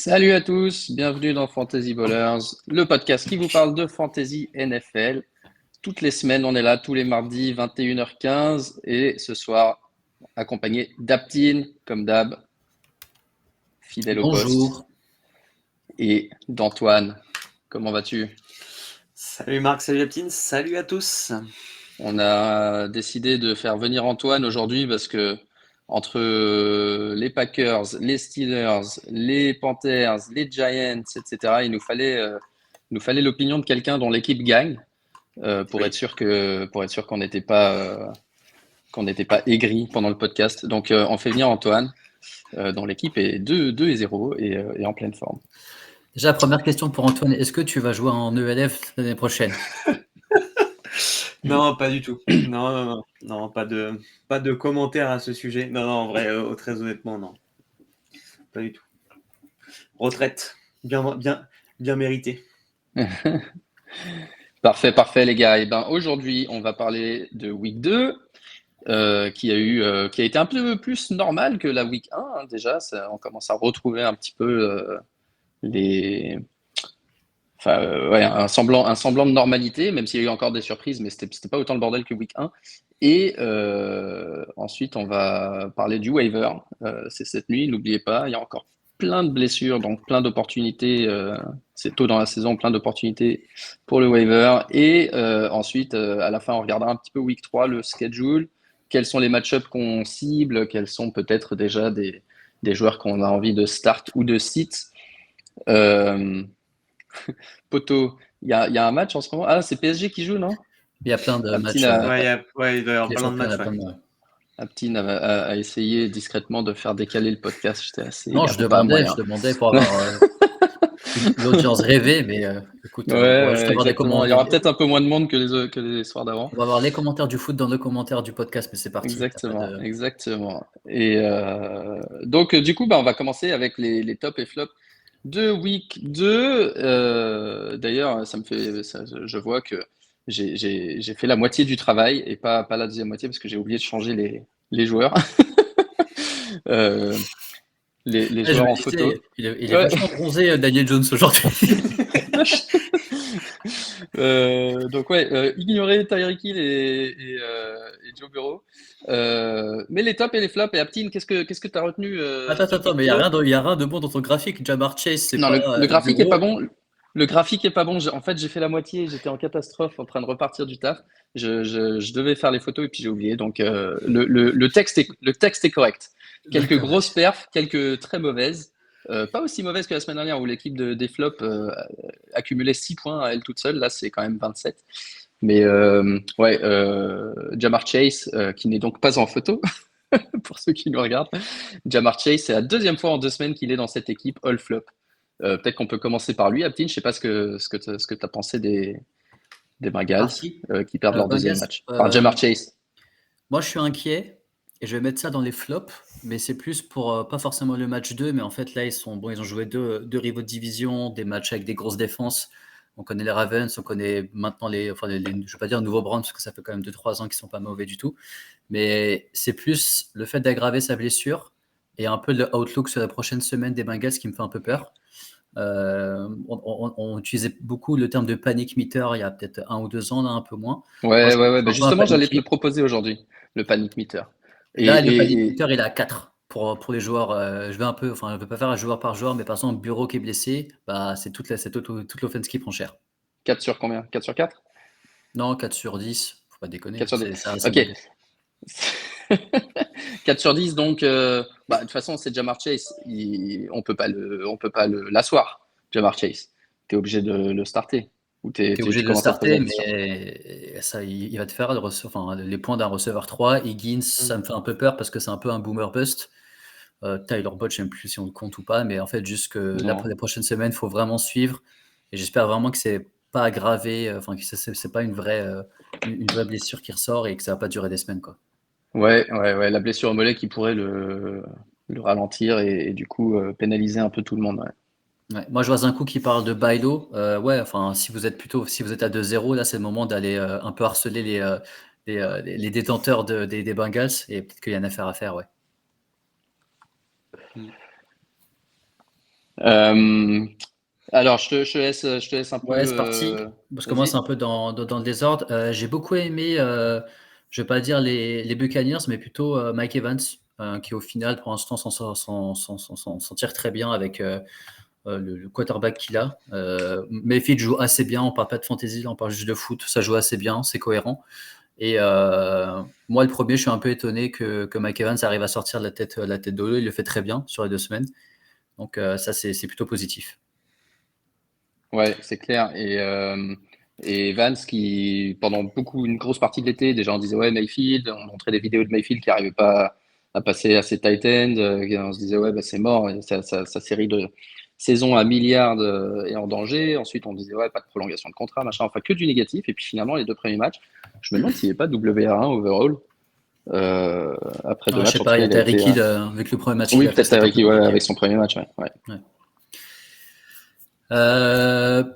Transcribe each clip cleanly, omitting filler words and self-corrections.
Salut à tous, bienvenue dans Fantasy Ballers, le podcast qui vous parle de Fantasy NFL. Toutes les semaines, on est là tous les mardis 21h15 et ce soir accompagné d'Aptine, comme d'hab, fidèle au poste, Bonjour. et d'Antoine. Comment vas-tu? Salut Marc, salut Laptine, salut à tous. On a décidé de faire venir Antoine aujourd'hui parce que entre les Packers, les Steelers, les Panthers, les Giants, etc., il nous fallait l'opinion de quelqu'un dont l'équipe gagne pour Oui. être sûr qu'on n'était pas aigri pendant le podcast. Donc on fait venir Antoine dont l'équipe est 2-0 et en pleine forme. Déjà, première question pour Antoine. Est-ce que tu vas jouer en ELF l'année prochaine? Non, pas du tout. Non, pas de commentaires à ce sujet. Non, en vrai, très honnêtement, non. Pas du tout. Retraite, bien méritée. Parfait les gars. Et ben aujourd'hui, on va parler de Week 2 qui a été un peu plus normal que la Week 1 hein, déjà. On commence à retrouver un petit peu les un semblant de normalité, même s'il y a eu encore des surprises, mais c'était pas autant le bordel que Week 1. Et ensuite, on va parler du waiver. C'est cette nuit, n'oubliez pas, il y a encore plein de blessures, donc plein d'opportunités. C'est tôt dans la saison, plein d'opportunités pour le waiver. Et ensuite, à la fin, on regardera un petit peu Week 3, le schedule. Quels sont les match-ups qu'on cible? Quels sont peut-être déjà des joueurs qu'on a envie de start ou de sit? Poto, il y a un match en ce moment. Ah, c'est PSG qui joue, non? Il y a plein de matchs. Aptine Ouais, il doit y avoir Les plein de champions, il y matchs. a plein Ouais. de- Aptine a essayé discrètement de faire décaler le podcast. J'étais assez. Il Non, n'y je avait pas demandais, moyen. je demandais pour avoir une audience rêvée, mais écoute, on va juste avoir des Exactement. Il y commentaires. aura peut-être un peu moins de monde que les soirs d'avant. On va avoir les commentaires du foot dans le commentaire du podcast, mais c'est parti. Y a pas Exactement, de- exactement. Et donc, du coup, bah, on va commencer avec les tops et flops de Week 2. D'ailleurs, je vois que j'ai fait la moitié du travail et pas la deuxième moitié parce que j'ai oublié de changer les joueurs. Euh, les Je joueurs me en photo. disais, il est Ouais. vachement bronzé, Daniel Jones, aujourd'hui. Donc ouais, ignorer Tyreek Hill et Joe Burrow. Mais les tops et les flops. Et Aptine, qu'est-ce que tu as retenu de Attends, Week mais 2? il y a rien de bon dans ton graphique. Jamar Chase, c'est Non, pas le graphique est pas Bureau. bon. Le graphique est pas bon. En fait, j'ai fait la moitié. J'étais en catastrophe, en train de repartir du taf. Je devais faire les photos et puis j'ai oublié. Donc le texte est correct. Quelques D'accord. grosses perfs, quelques très mauvaises. Pas aussi mauvaises que la semaine dernière où l'équipe des flops accumulait 6 points à elle toute seule. Là, c'est quand même 27. Mais ouais, Jamar Chase, qui n'est donc pas en photo, pour ceux qui nous regardent. Jamar Chase, c'est la deuxième fois en 2 semaines qu'il est dans cette équipe all flop. Peut-être qu'on peut commencer par lui, Aptine. Je sais pas ce que tu as pensé des Bengals Parti. qui perdent leur deuxième Bengals, match. Enfin, Jamar Chase. moi, je suis inquiet et je vais mettre ça dans les flops, mais c'est plus pour pas forcément le match 2, mais en fait, là, ils ont joué deux rivaux de division, des matchs avec des grosses défenses. On connaît les Ravens, on connaît maintenant je ne vais pas dire nouveaux Browns, parce que ça fait quand même 2-3 ans qu'ils sont pas mauvais du tout. Mais c'est plus le fait d'aggraver sa blessure et un peu le outlook sur la prochaine semaine des Bengals qui me fait un peu peur. On utilisait beaucoup le terme de panic meter il y a peut-être 1 ou 2 ans, là, un peu moins. Moi, Ouais, je ouais, ouais. je Bah vois un justement, j'allais panic te le meter. proposer aujourd'hui, le panic meter. Là, le panic Et meter, il est à 4 pour les joueurs. Je vais pas faire un joueur par joueur, mais par exemple, Bureau qui est blessé, bah, c'est toute l'offense qui prend cher. 4 sur combien? 4 sur 4? Non, 4 sur 10, faut pas déconner. 4 sur 10. Ça Ok. baguette. 4 sur 10, donc bah, de toute façon, c'est Jamar Chase. On peut pas l'asseoir, Jamar Chase. Tu es obligé de le starter. Ou Tu es obligé tu de le commences à te poser starter, la question. mais ça, il va te faire les points d'un receveur 3. Higgins, ça me fait un peu peur parce que c'est un peu un boomer bust. Tyler Bot, je ne sais plus si on le compte ou pas, mais en fait, juste que Non. les prochaines semaines, il faut vraiment suivre. Et j'espère vraiment que c'est pas aggravé, que c'est pas une vraie blessure qui ressort et que ça va pas durer des semaines, quoi. Ouais. La blessure au mollet qui pourrait le ralentir et du coup pénaliser un peu tout le monde. Ouais. Ouais. Moi, je vois un coup qui parle de Bailo. Ouais, enfin, si vous êtes à 2-0, là, c'est le moment d'aller un peu harceler les détenteurs des Bengals et peut-être qu'il y a une affaire à faire, ouais. Euh, alors, je te laisse un peu. Ouais, c'est parti. Parce que moi, Vas-y. c'est un peu dans le désordre. J'ai beaucoup aimé, je vais pas dire les Buccaneers, mais plutôt Mike Evans, qui au final, pour l'instant, s'en tire très bien avec le quarterback qu'il a. Mayfield joue assez bien. On parle pas de fantasy, là, on parle juste de foot. Ça joue assez bien, c'est cohérent. Et moi, le premier, je suis un peu étonné que Mike Evans arrive à sortir de la tête de l'eau. Il le fait très bien sur les 2 semaines. Donc ça, c'est plutôt positif. Ouais, c'est clair. Et Vance, qui, pendant une grosse partie de l'été, déjà, on disait, ouais, Mayfield, on montrait des vidéos de Mayfield qui n'arrivait pas à passer à ses tight ends. On se disait, ouais, bah, c'est mort. Et sa série de saison à milliards est en danger. Ensuite, on disait, ouais, pas de prolongation de contrat, machin. Enfin, que du négatif. Et puis finalement, les 2 premiers matchs, je me demande s'il n'est pas WR1 overall. Après 2 Je matchs, sais en tout pas, il y cas, a il a été. Tyreek Hill avec le premier match qu'il Oui, a fait, peut-être c'était un avec, peu ouais, compliqué. avec son premier match. Ouais. Ouais.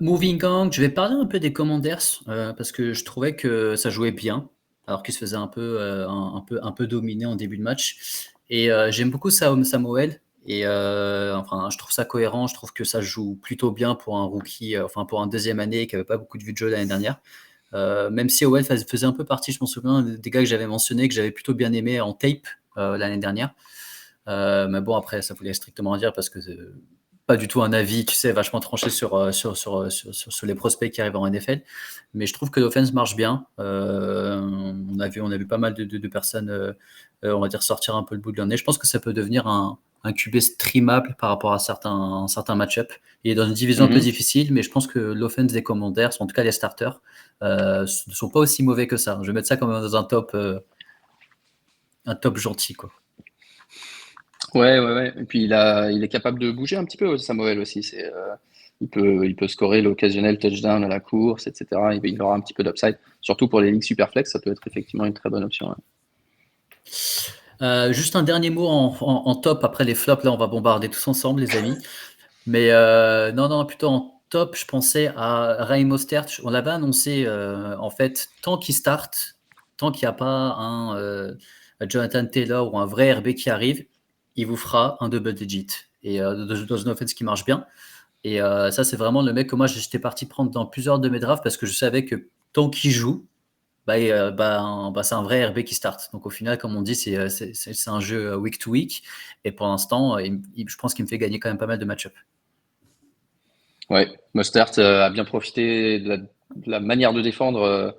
Moving on, je vais parler un peu des Commanders parce que je trouvais que ça jouait bien, alors qu'ils se faisaient un peu dominer en début de match. Et j'aime beaucoup Samuel. Et enfin, je trouve ça cohérent. Je trouve que ça joue plutôt bien pour un rookie, enfin pour un deuxième année qui avait pas beaucoup de vue de jeu l'année dernière. Même si Howell faisait un peu partie, je m'en souviens, des gars que j'avais mentionné, que j'avais plutôt bien aimé en tape l'année dernière. Mais bon, après, ça voulait strictement rien dire parce que pas du tout un avis, tu sais, vachement tranché sur les prospects qui arrivent en NFL. Mais je trouve que l'offense marche bien. On a vu pas mal de personnes, on va dire, sortir un peu le bout de leur nez. Je pense que ça peut devenir un QB streamable par rapport à certains match-up. Il est dans une division un peu Mhm. difficile, mais je pense que l'offense des Commanders, en tout cas les starters, ne sont pas aussi mauvais que ça. Je vais mettre ça comme dans un top gentil, quoi. Ouais, ouais, ouais. Et puis il est capable de bouger un petit peu, Samuel aussi. Il peut scorer l'occasionnel touchdown à la course, etc. Il aura un petit peu d'upside. Surtout pour les ligues Superflex, ça peut être effectivement une très bonne option. Juste un dernier mot en top, après les flops, là on va bombarder tous ensemble les amis. Mais non, plutôt en top, je pensais à Raheem Mostert. On l'avait annoncé, en fait, tant qu'il n'y a pas un Jonathan Taylor ou un vrai RB qui arrive, il vous fera un double digit. Et dans une offense qui marche bien. Et ça, c'est vraiment le mec que moi, j'étais parti prendre dans plusieurs de mes drafts parce que je savais que tant qu'il joue, c'est un vrai RB qui start. Donc au final, comme on dit, c'est un jeu week to week. Et pour l'instant, je pense qu'il me fait gagner quand même pas mal de match-up. Ouais, Mostert a bien profité de la manière de défendre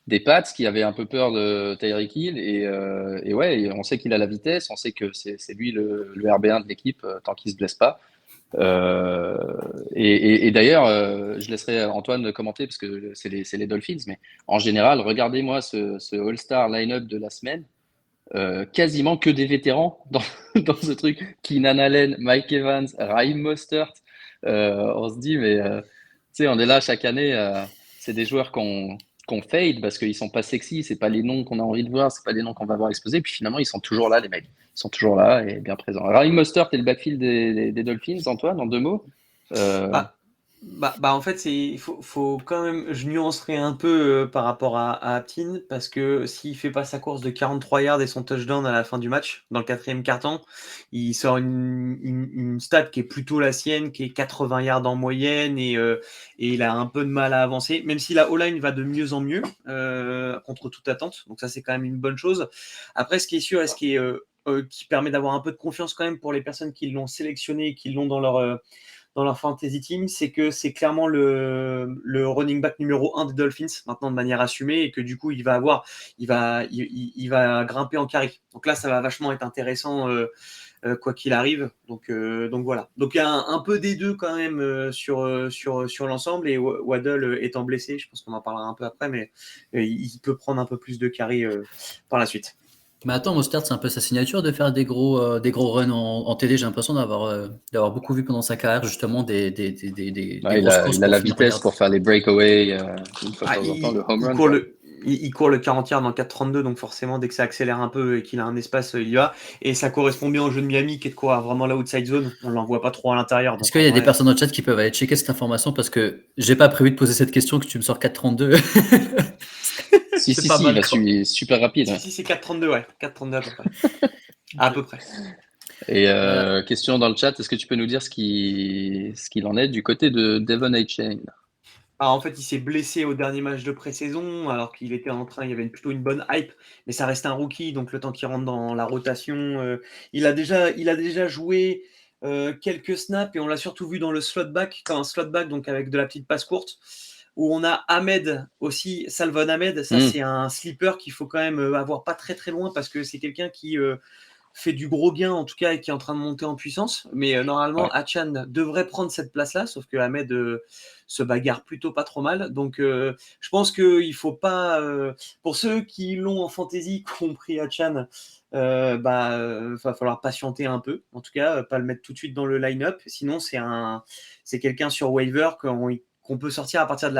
des Pats qui avaient un peu peur de Tyreek Hill. Et ouais, on sait qu'il a la vitesse, on sait que c'est lui le RB1 de l'équipe tant qu'il se blesse pas. Et d'ailleurs, je laisserai Antoine commenter parce que c'est les Dolphins, mais en général, regardez-moi ce All-Star line-up de la semaine. Quasiment que des vétérans dans ce truc. Keenan Allen, Mike Evans, Raheem Mostert. On se dit, mais tu sais, on est là chaque année. C'est des joueurs qu'on fade parce qu'ils sont pas sexy. C'est pas les noms qu'on a envie de voir. C'est pas les noms qu'on va voir exposés. Puis finalement, ils sont toujours là, les mecs. Ils sont toujours là et bien présents. Raheem Mostert et le backfield des Dolphins, Antoine, en 2 mots. Euh, Bah, en fait, faut quand même, je nuancerai un peu par rapport à Aptin, parce que s'il fait pas sa course de 43 yards et son touchdown à la fin du match, dans le 4e quart-temps, il sort une stat qui est plutôt la sienne, qui est 80 yards en moyenne, et il a un peu de mal à avancer, même si la O-line va de mieux en mieux, contre toute attente. Donc ça, c'est quand même une bonne chose. Après, ce qui est sûr et ce qui permet d'avoir un peu de confiance quand même pour les personnes qui l'ont sélectionné et qui l'ont dans leur fantasy team, c'est que c'est clairement le running back numéro 1 des Dolphins, maintenant de manière assumée, et que du coup, il va grimper en carry. Donc là, ça va vachement être intéressant, quoi qu'il arrive. Donc voilà. Donc il y a un peu des deux quand même sur l'ensemble, et Waddle étant blessé, je pense qu'on en parlera un peu après, mais il peut prendre un peu plus de carry par la suite. Mais attends, Mostert, c'est un peu sa signature de faire des gros runs en TD. J'ai l'impression d'avoir beaucoup vu pendant sa carrière, justement, des ouais, grosses courses il a pour la finir par vitesse pour faire les breakaways une fois de temps en temps, le home Il run, court quoi. il court le 40 yards dans 4,32, donc forcément, dès que ça accélère un peu et qu'il a un espace, il y va. Et ça correspond bien au jeu de Miami, qui est de quoi vraiment la outside zone. On l'envoie pas trop à l'intérieur. Est-ce Donc qu'il en y a des vrai, personnes dans le chat qui peuvent aller checker cette information parce que j'ai pas prévu de poser cette question que tu me sors 4,32. C'est pas Il mal, va quoi. super rapide. Ouais. si c'est 4,32, ouais. 4,32 à peu près. À peu près. Et question dans le chat, est-ce que tu peux nous dire ce qu'il en est du côté de Devon A-Chain? Ah, en fait, il s'est blessé au dernier match de pré-saison, alors qu'il était il y avait plutôt une bonne hype, mais ça reste un rookie, donc le temps qu'il rentre dans la rotation, il a déjà joué quelques snaps et on l'a surtout vu dans le slot back, donc avec de la petite passe courte, où on a Ahmed aussi, Salvon Ahmed. Ça, c'est un sleeper qu'il faut quand même avoir pas très très loin parce que c'est quelqu'un qui fait du gros gain en tout cas et qui est en train de monter en puissance. Mais normalement, Ouais. Hachan devrait prendre cette place-là, sauf que Ahmed se bagarre plutôt pas trop mal. Donc je pense qu'il faut pas. Pour ceux qui l'ont en fantasy, compris Hachan, va falloir patienter un peu. En tout cas, pas le mettre tout de suite dans le line-up. Sinon, c'est quelqu'un sur waiver qu'on peut sortir à partir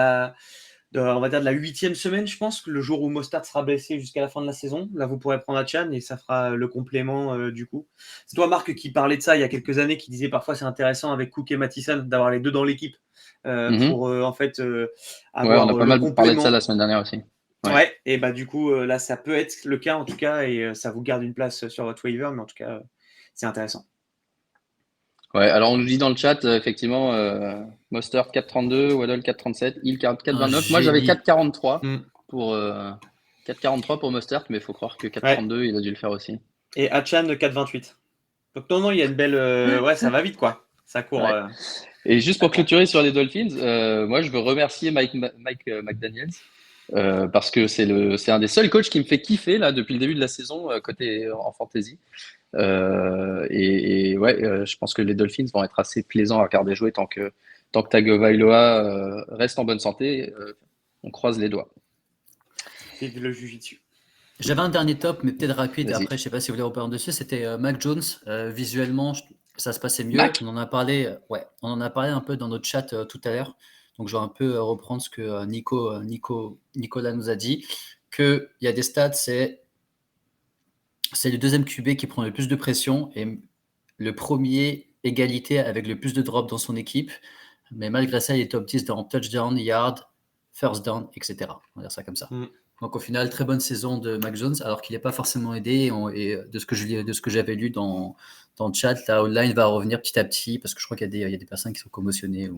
on va dire de la 8e semaine, je pense, le jour où Mostert sera blessé jusqu'à la fin de la saison. Là, vous pourrez prendre Hachan et ça fera le complément du coup. C'est toi, Marc, qui parlait de ça il y a quelques années, qui disait parfois c'est intéressant avec Cook et Mattison d'avoir les deux dans l'équipe pour en fait Ouais, avoir on a pas le mal parlé de ça complément. la semaine dernière aussi. Ouais, et bah du coup, là, ça peut être le cas en tout cas, et ça vous garde une place sur votre waiver, mais en tout cas, c'est intéressant. Ouais, alors on nous dit dans le chat, effectivement, Mostert 4,32, Waddle 4,37, Hill 4,29. Moi, j'avais génie. 4,43 Mm. pour 4,43 pour Mostert, mais il faut croire que Ouais. 4,32, il a dû le faire aussi. Et Hachan 4,28. Donc non, il y a une belle. Ouais, ça va vite quoi. Ça court. Ouais. Et juste ça pour court. clôturer sur les Dolphins, moi, je veux remercier Mike McDaniels parce que c'est un des seuls coachs qui me fait kiffer là depuis le début de la saison côté en fantasy. Et ouais, je pense que les Dolphins vont être assez plaisants à regarder jouer tant que Tagovailoa reste en bonne santé. On croise les doigts. Et de le jujitsu. J'avais un dernier top, mais peut-être rapide. Vas-y. Après, je sais pas si vous voulez reparler dessus. C'était Mac Jones. Visuellement, ça se passait mieux. Mac. On en a parlé. Ouais, on en a parlé un peu dans notre chat tout à l'heure. Donc, je vais un peu reprendre ce que Nicolas nous a dit. Que il y a des stats, c'est le deuxième QB qui prend le plus de pression et le premier égalité avec le plus de drops dans son équipe. Mais malgré ça, il est top 10 dans touchdown, yard, first down, etc. On va dire ça comme ça. Donc au final, très bonne saison de Mac Jones, alors qu'il n'est pas forcément aidé. Et de ce que j'avais lu dans le chat, la online va revenir petit à petit, parce que je crois qu'il y a des personnes qui sont commotionnées.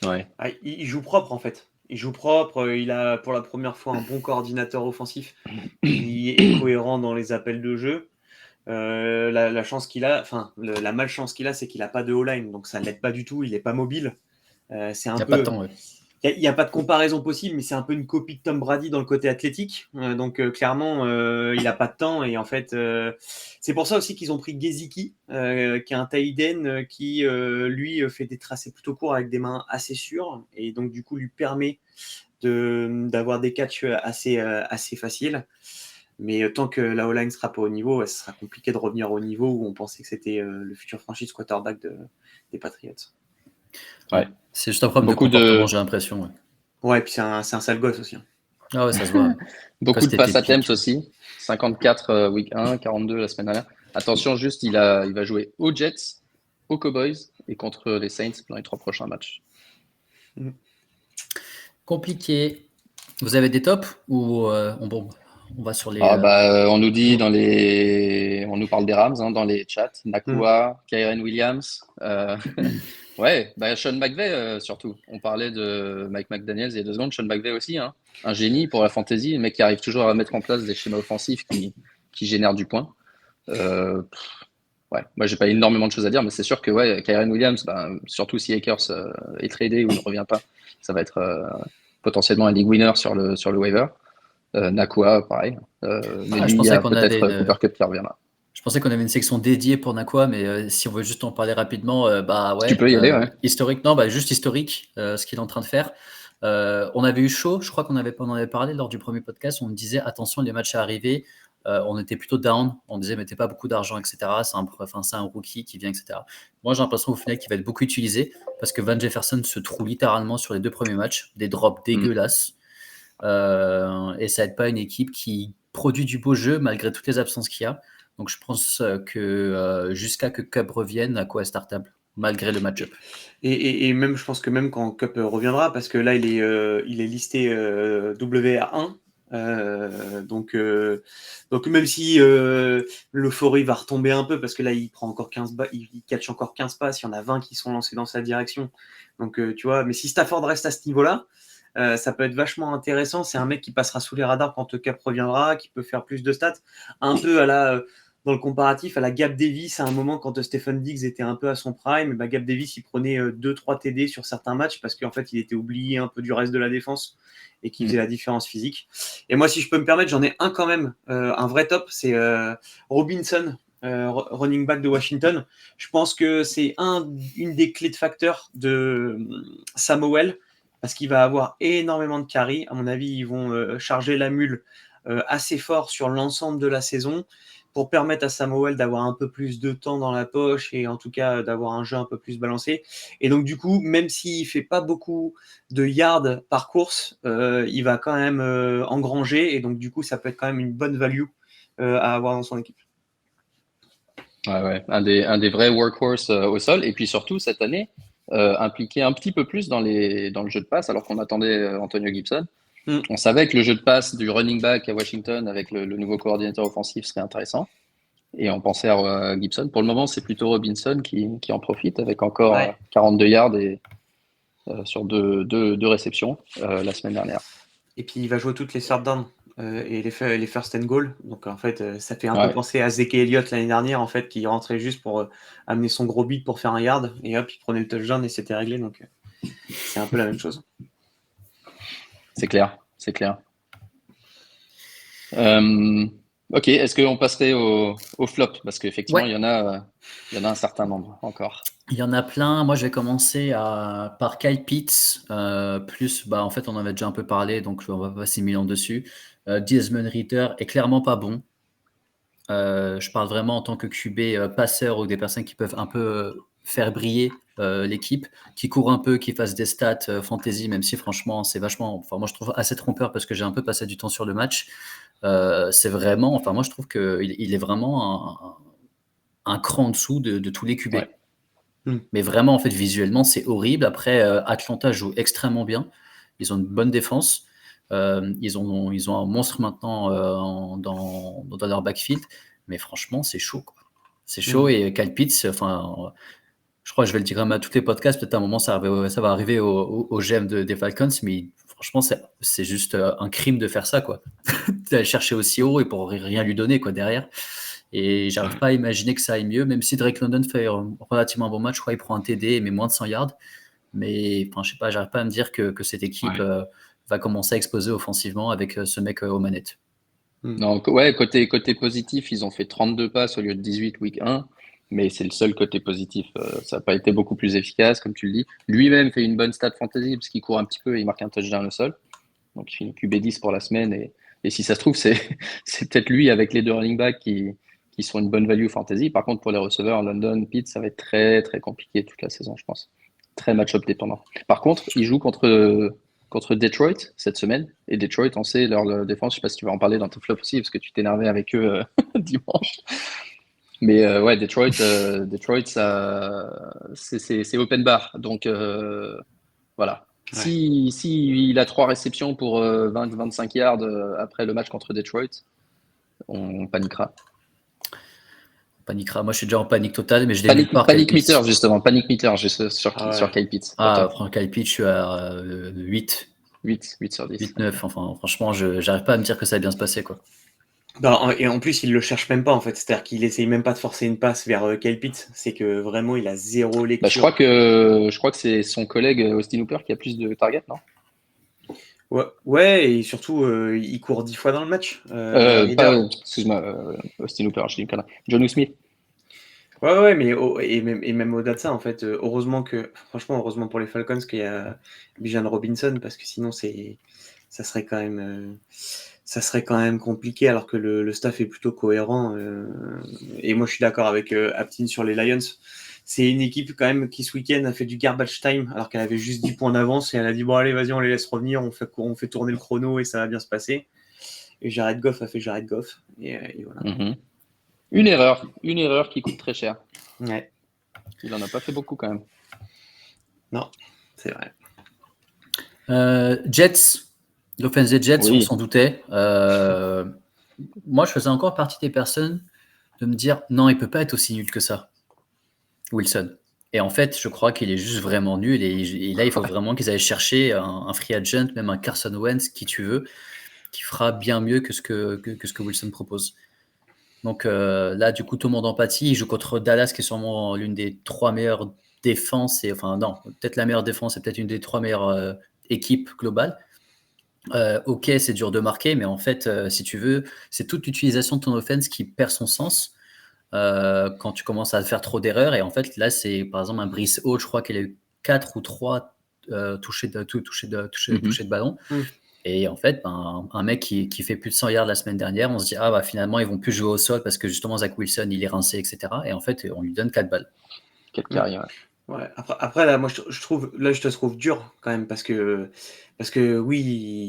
Ouais. Ah, il joue propre en fait. Il joue propre. Il a pour la première fois un bon coordinateur offensif qui est cohérent dans les appels de jeu. La chance qu'il a, enfin la malchance qu'il a, c'est qu'il n'a pas de O-line, donc ça ne l'aide pas du tout. Il n'est pas mobile. C'est Il un n'y a pas de peu. temps. Ouais. Il n'y a pas de comparaison possible, mais c'est un peu une copie de Tom Brady dans le côté athlétique. Donc clairement, il n'a pas de temps. Et en fait, c'est pour ça aussi qu'ils ont pris Gesicki, qui est un tight end qui, lui, fait des tracés plutôt courts avec des mains assez sûres. Et donc, du coup, lui permet d'avoir des catchs assez faciles. Mais tant que la O-line ne sera pas au niveau, ce sera compliqué de revenir au niveau où on pensait que c'était le futur franchise quarterback des Patriots. Ouais. C'est juste un problème Beaucoup de comportement, j'ai l'impression. Ouais. Ouais, et puis c'est un sale gosse aussi. Ah ouais, ça se voit. Beaucoup de pass attempts pique. aussi. 54 week 1, 42 la semaine dernière. Attention, juste, il va jouer aux Jets, aux Cowboys et contre les Saints dans les 3 prochains matchs. Compliqué. Vous avez des tops ou on va sur les. On nous dit on nous parle des Rams dans les chats. Nakua, Kyren Williams. Ouais, Sean McVay surtout. On parlait de Mike McDaniels il y a 2 secondes. Sean McVay aussi, un génie pour la fantasy, un mec qui arrive toujours à mettre en place des schémas offensifs qui génèrent du point. Ouais, moi j'ai pas énormément de choses à dire, mais c'est sûr que ouais, Kyren Williams, surtout si Akers est tradé ou ne revient pas, ça va être potentiellement un league winner sur le waiver. Nakua, pareil. Mais lui, je il y pensais a qu'on avait peut-être Cooper Kupp qui reviendra. Je pensais qu'on avait une section dédiée pour Nakua, mais si on veut juste en parler rapidement, Tu peux y aller, ouais. Historique, non, juste historique, ce qu'il est en train de faire. On avait eu chaud, je crois qu'on en avait parlé lors du premier podcast, on disait attention, les matchs à arriver, on était plutôt down, on disait mettez pas beaucoup d'argent, etc. C'est un rookie qui vient, etc. Moi j'ai l'impression au final qu'il va être beaucoup utilisé, parce que Van Jefferson se trouve littéralement sur les 2 premiers matchs, des drops dégueulasses, et ça n'aide pas une équipe qui produit du beau jeu malgré toutes les absences qu'il y a. Donc je pense que jusqu'à que Cup revienne, Nakua est startable, malgré le match-up. Et même, je pense que même quand Cup reviendra, parce que là, il est listé WR1, Donc même si l'euphorie va retomber un peu, parce que là, il prend encore 15 il catch encore 15 passes, il y en a 20 qui sont lancés dans sa direction. Donc, tu vois, mais si Stafford reste à ce niveau-là, ça peut être vachement intéressant. C'est un mec qui passera sous les radars quand Cap reviendra, qui peut faire plus de stats. Un peu dans le comparatif à la Gab Davis, à un moment, quand Stephen Diggs était un peu à son prime, Gab Davis, il prenait 2-3 TD sur certains matchs parce qu'en fait, il était oublié un peu du reste de la défense et qui faisait la différence physique. Et moi, si je peux me permettre, j'en ai un quand même, un vrai top, c'est Robinson, running back de Washington. Je pense que c'est une des clés de facteur de Samuel, parce qu'il va avoir énormément de carry. À mon avis, ils vont charger la mule assez fort sur l'ensemble de la saison pour permettre à Samuel d'avoir un peu plus de temps dans la poche et en tout cas d'avoir un jeu un peu plus balancé. Et donc du coup, même s'il ne fait pas beaucoup de yards par course, il va quand même engranger, et donc du coup, ça peut être quand même une bonne value à avoir dans son équipe. Ouais. Un des vrais workhorse au sol. Et puis surtout, cette année, impliqué un petit peu plus dans le jeu de passe, alors qu'on attendait Antonio Gibson. On savait que le jeu de passe du running back à Washington avec le nouveau coordinateur offensif serait intéressant. Et on pensait à Gibson. Pour le moment, c'est plutôt Robinson qui en profite avec encore 42 yards sur deux réceptions la semaine dernière. Et puis, il va jouer toutes les third down et les first and goal. Donc, en fait, ça fait un peu penser à Zeke Elliott l'année dernière, en fait, qui rentrait juste pour amener son gros beat pour faire un yard. Et hop, il prenait le touchdown et c'était réglé. Donc, c'est un peu la même chose. C'est clair. Ok, est-ce qu'on passerait au flop? Parce qu'effectivement, il y en a un certain nombre encore. Il y en a plein. Moi, je vais commencer par Kyle Pitts. Plus, en fait, on en avait déjà un peu parlé, donc on va pas passer 1000 ans dessus. Desmond Ridder est clairement pas bon. Je parle vraiment en tant que QB passeur ou des personnes qui peuvent un peu faire briller l'équipe, qui courent un peu, qui fassent des stats fantasy, même si franchement, c'est vachement. Enfin, moi, je trouve assez trompeur parce que j'ai un peu passé du temps sur le match. C'est vraiment. Enfin, moi, je trouve qu'il est vraiment un cran en dessous de tous les QB. Ouais. Mais vraiment, en fait, visuellement, c'est horrible. Après, Atlanta joue extrêmement bien. Ils ont une bonne défense. Ils ont un monstre maintenant dans leur backfield. Mais franchement, c'est chaud, quoi. C'est chaud. Et Kyle Pitts, je crois que je vais le dire même à tous les podcasts. Peut-être à un moment, ça va arriver au GM des Falcons. Mais franchement, c'est juste un crime de faire ça, quoi. D'aller chercher aussi haut et pour rien lui donner, quoi, derrière. Et j'arrive pas à imaginer que ça aille mieux, même si Drake London fait relativement un bon match. Je crois qu'il prend un TD et met moins de 100 yards. Mais je sais pas, j'arrive pas à me dire que cette équipe va commencer à exploser offensivement avec ce mec aux manettes. Non, côté positif, ils ont fait 32 passes au lieu de 18 week 1, mais c'est le seul côté positif. Ça n'a pas été beaucoup plus efficace, comme tu le dis. Lui-même fait une bonne stat fantasy parce qu'il court un petit peu et il marque un touchdown au sol. Donc il finit QB10 pour la semaine. Et si ça se trouve, c'est peut-être lui avec les deux running backs qui sont une bonne value fantasy. Par contre, pour les receveurs, London, Pitt, ça va être très, très compliqué toute la saison, je pense. Très match-up dépendant. Par contre, il joue contre Detroit cette semaine. Et Detroit, on sait, leur défense, je sais pas si tu vas en parler dans tes flops aussi, parce que tu t'es énervé avec eux dimanche. Mais Detroit, c'est open bar. Donc voilà. Si il a 3 réceptions pour 20-25 yards après le match contre Detroit, on paniquera. Moi, je suis déjà en panique totale, mais je Panic meter, justement. Panic meter sur Kyle Pitts. Kyle Pitts, je suis à 8. 8 sur 10. 8-9. Enfin, franchement, j'arrive pas à me dire que ça va bien se passer, quoi. Et en plus, il le cherche même pas, en fait. C'est-à-dire qu'il essaye même pas de forcer une passe vers Kyle Pitts. C'est que vraiment, il a zéro lecture. Je crois que c'est son collègue Austin Hooper qui a plus de targets, non? Ouais, et surtout, il court 10 fois dans le match. Excuse-moi, Austin Hooper, je dis une connerie. Jonnu Smith. Ouais, mais même au-delà de ça, en fait, heureusement pour les Falcons qu'il y a Bijan Robinson, parce que sinon ça serait quand même compliqué, alors que le staff est plutôt cohérent. Et moi, je suis d'accord avec Aptin sur les Lions. C'est une équipe quand même qui ce week-end a fait du garbage time, alors qu'elle avait juste 10 points d'avance, et elle a dit bon allez, vas-y, on les laisse revenir, on fait tourner le chrono et ça va bien se passer. Et Jared Goff a fait Jared Goff, et voilà. Mm-hmm. Une erreur qui coûte très cher. Ouais. Il en a pas fait beaucoup quand même. Non, c'est vrai. Jets, L'offense des Jets, on Oui. s'en doutait. Moi, je faisais encore partie des personnes de me dire non, il peut pas être aussi nul que ça, Wilson. Et en fait, je crois qu'il est juste vraiment nul. Et là, il faut vraiment qu'ils aillent chercher un free agent, même un Carson Wentz, qui tu veux, qui fera bien mieux que ce que Wilson propose. Donc là, du coup, tout le monde en pâtit. Il joue contre Dallas, qui est sûrement l'une des 3 meilleures défenses. Enfin, non, peut-être la meilleure défense et peut-être une des 3 meilleures équipes globales. Ok, c'est dur de marquer, mais en fait, si tu veux, c'est toute l'utilisation de ton offense qui perd son sens quand tu commences à faire trop d'erreurs. Et en fait, là, c'est par exemple un Breece Hall, je crois qu'il a eu 4 ou 3 touchés de ballon. Et en fait, un mec qui fait plus de 100 yards la semaine dernière, on se dit, ah bah finalement, ils vont plus jouer au sol parce que justement, Zach Wilson, il est rincé, etc. Et en fait, on lui donne 4 balles. Quel carré, ouais. Ouais. Après là, moi je trouve, là je te trouve dur quand même parce que oui,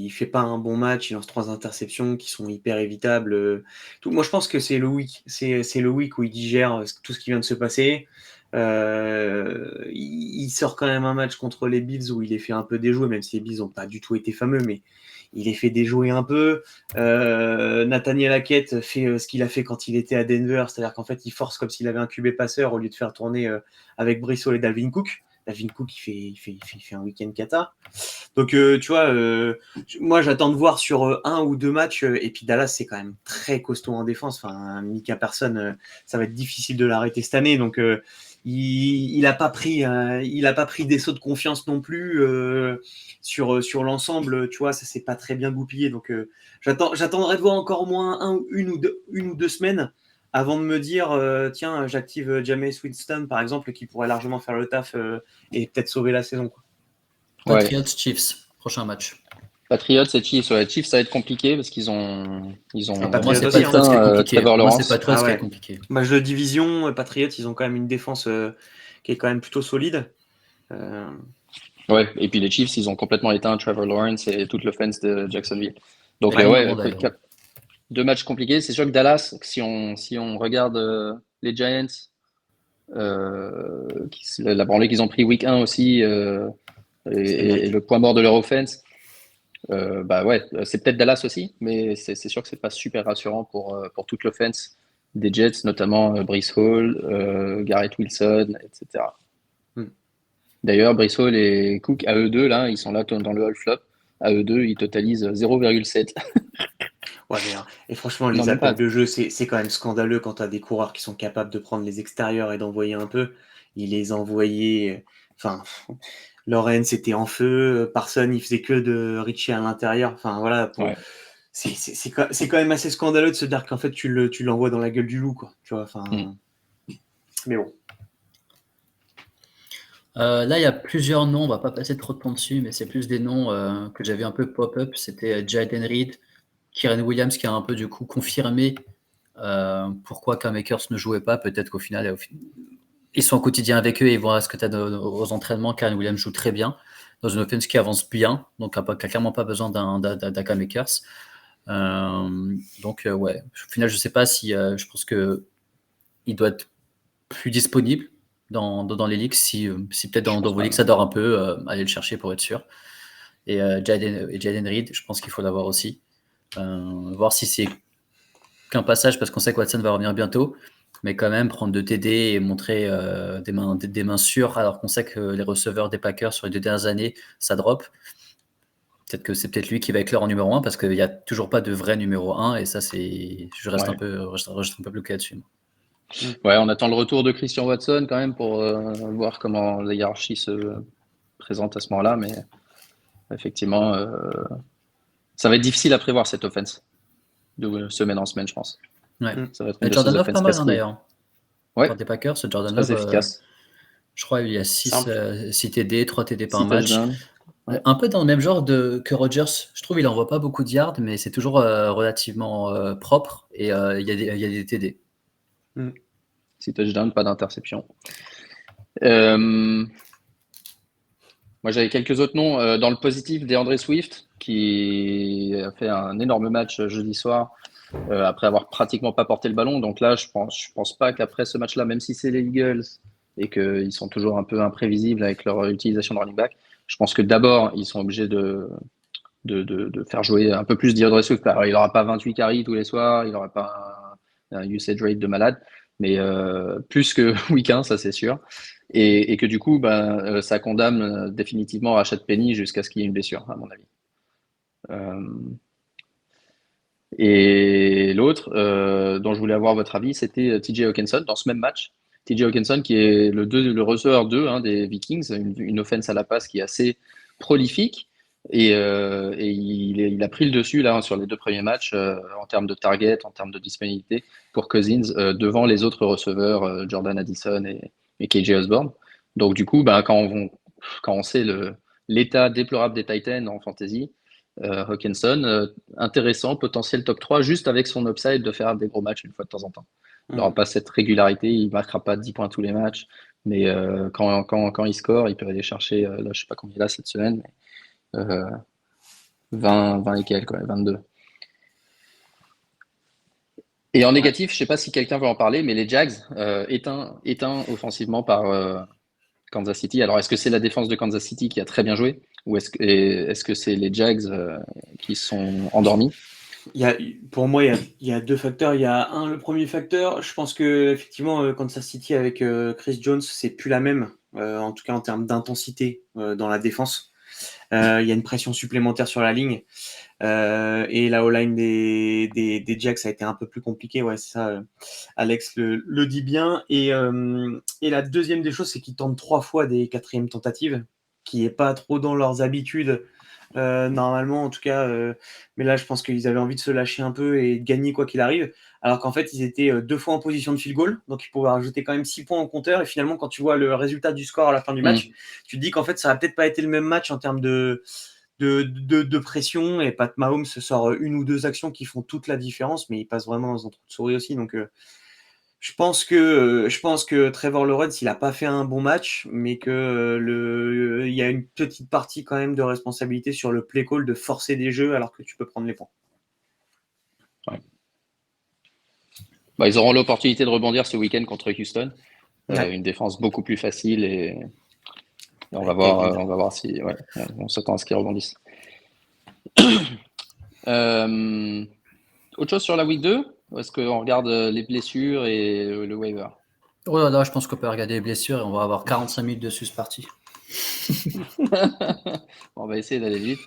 il fait pas un bon match, il lance 3 interceptions qui sont hyper évitables. Tout. Moi je pense que c'est le week où il digère tout ce qui vient de se passer. Il sort quand même un match contre les Bills où il les fait un peu déjouer, même si les Bills n'ont pas du tout été fameux, mais il les fait déjouer un peu. Nathaniel Hackett fait ce qu'il a fait quand il était à Denver, c'est-à-dire qu'en fait il force comme s'il avait un QB passeur au lieu de faire tourner avec Brissot et Dalvin Cook. Dalvin Cook, il fait un week-end cata. Donc, tu vois, moi, j'attends de voir sur 1 ou 2 matchs. Et puis, Dallas, c'est quand même très costaud en défense. Enfin, Micah Parsons, ça va être difficile de l'arrêter cette année. Donc, il n'a pas pris des sauts de confiance non plus sur l'ensemble. Tu vois, ça s'est pas très bien goupillé. Donc, j'attendrai de voir encore au moins une ou deux semaines avant de me dire, tiens, j'active Jameis Winston, par exemple, qui pourrait largement faire le taf et peut-être sauver la saison. Quoi. Patriots, Chiefs, prochain match. Patriots et Chiefs, ouais. Chiefs, ça va être compliqué parce qu'ils ont pour moi, c'est Patriots qui est compliqué. Trevor Lawrence. Moi, c'est Patriots qui est compliqué. Match de division, Patriots, ils ont quand même une défense qui est quand même plutôt solide. Ouais, et puis les Chiefs, ils ont complètement éteint Trevor Lawrence et toute l'offense de Jacksonville. Donc, Ouais, 2 matchs compliqués. C'est sûr que Dallas, si on regarde les Giants, la branlée qu'ils ont pris week 1 aussi, et le point mort de leur offense, bah ouais, c'est peut-être Dallas aussi, mais c'est sûr que c'est pas super rassurant pour toute l'offense des Jets, notamment Breece Hall, Garrett Wilson, etc. D'ailleurs, Breece Hall et Cook, à eux deux, là, ils sont là dans le Hall Flop. À eux deux, ils totalisent 0,7. Ouais, mais, et franchement, les appels de jeu, c'est quand même scandaleux quand tu as des coureurs qui sont capables de prendre les extérieurs et d'envoyer un peu. Il les envoyait. Enfin, Lawrence était en feu. Parsons, il faisait que de Richie à l'intérieur. Enfin, voilà. C'est quand même assez scandaleux de se dire qu'en fait, tu l'envoies dans la gueule du loup, quoi. Tu vois, enfin. Mais bon. Là, il y a plusieurs noms, on va pas passer trop de temps dessus, mais c'est plus des noms que j'avais un peu pop-up. C'était Jaden Reed, Kyren Williams qui a un peu du coup confirmé pourquoi Cam Akers ne jouait pas. Peut-être qu'au final, ils sont au quotidien avec eux et ils voient ce que tu as aux entraînements. Kyren Williams joue très bien dans une offense qui avance bien, donc qui n'a clairement pas besoin d'un Cam Akers. Donc, ouais, au final, je sais pas si je pense qu'il doit être plus disponible dans les ligues, si peut-être dans vos ligues ça dort un peu, allez le chercher pour être sûr. Et Jaden Reed, je pense qu'il faut l'avoir aussi. Voir si c'est qu'un passage, parce qu'on sait que Watson va revenir bientôt, mais quand même prendre de TD et montrer des mains sûres, alors qu'on sait que les receveurs des Packers sur les 2 dernières années, ça drop. Peut-être que c'est peut-être lui qui va éclore en numéro 1, parce qu'il n'y a toujours pas de vrai numéro 1, et ça, je reste un peu bloqué là-dessus. Ouais, on attend le retour de Christian Watson quand même pour voir comment la hiérarchie se présente à ce moment-là, mais effectivement, ça va être difficile à prévoir cette offense de semaine en semaine, je pense. Ouais. Ça va être une Jordan Love pas mal d'ailleurs. Ouais. Des Packers, Jordan Love, efficace. Je crois qu'il y a 6 TD, 3 TD par match. Ouais. Un peu dans le même genre que Rodgers. Je trouve qu'il n'envoie pas beaucoup de yards, mais c'est toujours relativement propre et il y a des TD. 6 touchdowns, pas d'interception. Moi, j'avais quelques autres noms dans le positif. DeAndre Swift, qui a fait un énorme match jeudi soir après avoir pratiquement pas porté le ballon. Donc là, je pense pas qu'après ce match-là, même si c'est les Eagles et qu'ils sont toujours un peu imprévisibles avec leur utilisation de running back, je pense que d'abord, ils sont obligés de de faire jouer un peu plus DeAndre Swift. Alors, il n'aura pas 28 carries tous les soirs, il n'aura pas un usage rate de malade, mais plus que week 1, ça c'est sûr. Et que du coup, ça condamne définitivement Rashad Penny jusqu'à ce qu'il y ait une blessure, à mon avis. Et l'autre, dont je voulais avoir votre avis, c'était TJ Hawkinson dans ce même match. TJ Hawkinson qui est le receveur 2 des Vikings, une offense à la passe qui est assez prolifique. Et il a pris le dessus là sur les 2 premiers matchs en termes de target, en termes de disponibilité pour Cousins devant les autres receveurs Jordan Addison et KJ Osborne. Donc du coup, quand on sait l'état déplorable des Titans en fantasy, Hawkinson, intéressant, potentiel top 3, juste avec son upside de faire des gros matchs une fois de temps en temps. Il n'aura pas cette régularité, il ne marquera pas 10 points tous les matchs, mais quand il score, il peut aller chercher, là, je ne sais pas combien il a cette semaine, mais 20 et quelques, 22. Et en négatif, je ne sais pas si quelqu'un veut en parler, mais les Jags, éteints offensivement par Kansas City. Alors, est-ce que c'est la défense de Kansas City qui a très bien joué, ou est-ce que c'est les Jags qui sont endormis? Pour moi, il y a 2 facteurs. Il y a le premier facteur, je pense que effectivement, Kansas City avec Chris Jones, c'est plus la même, en tout cas en termes d'intensité dans la défense. Il y a une pression supplémentaire sur la ligne. Et la O-line des Jacks a été un peu plus compliquée, ouais, c'est ça. Alex le dit bien. Et la deuxième des choses, c'est qu'ils tentent 3 fois des 4e tentatives, qui est pas trop dans leurs habitudes. Normalement, en tout cas, mais là, je pense qu'ils avaient envie de se lâcher un peu et de gagner quoi qu'il arrive. Alors qu'en fait, ils étaient 2 fois en position de field goal, donc ils pouvaient rajouter quand même 6 points au compteur. Et finalement, quand tu vois le résultat du score à la fin du match, tu te dis qu'en fait, ça n'a peut-être pas été le même match en termes de pression. Et Pat Mahomes se sort 1 ou 2 actions qui font toute la différence, mais il passe vraiment dans un trou de souris aussi. Donc, je pense que Trevor Lawrence, il n'a pas fait un bon match, mais que il y a une petite partie quand même de responsabilité sur le play call de forcer des jeux alors que tu peux prendre les points. Ouais. Ils auront l'opportunité de rebondir ce week-end contre Houston. Ouais. Une défense beaucoup plus facile et on va voir si on s'attend à ce qu'ils rebondissent. Autre chose sur la week 2 ou est-ce qu'on regarde les blessures et le waiver? Oh là là, je pense qu'on peut regarder les blessures et on va avoir 45 minutes dessus, c'est parti. On va essayer d'aller vite.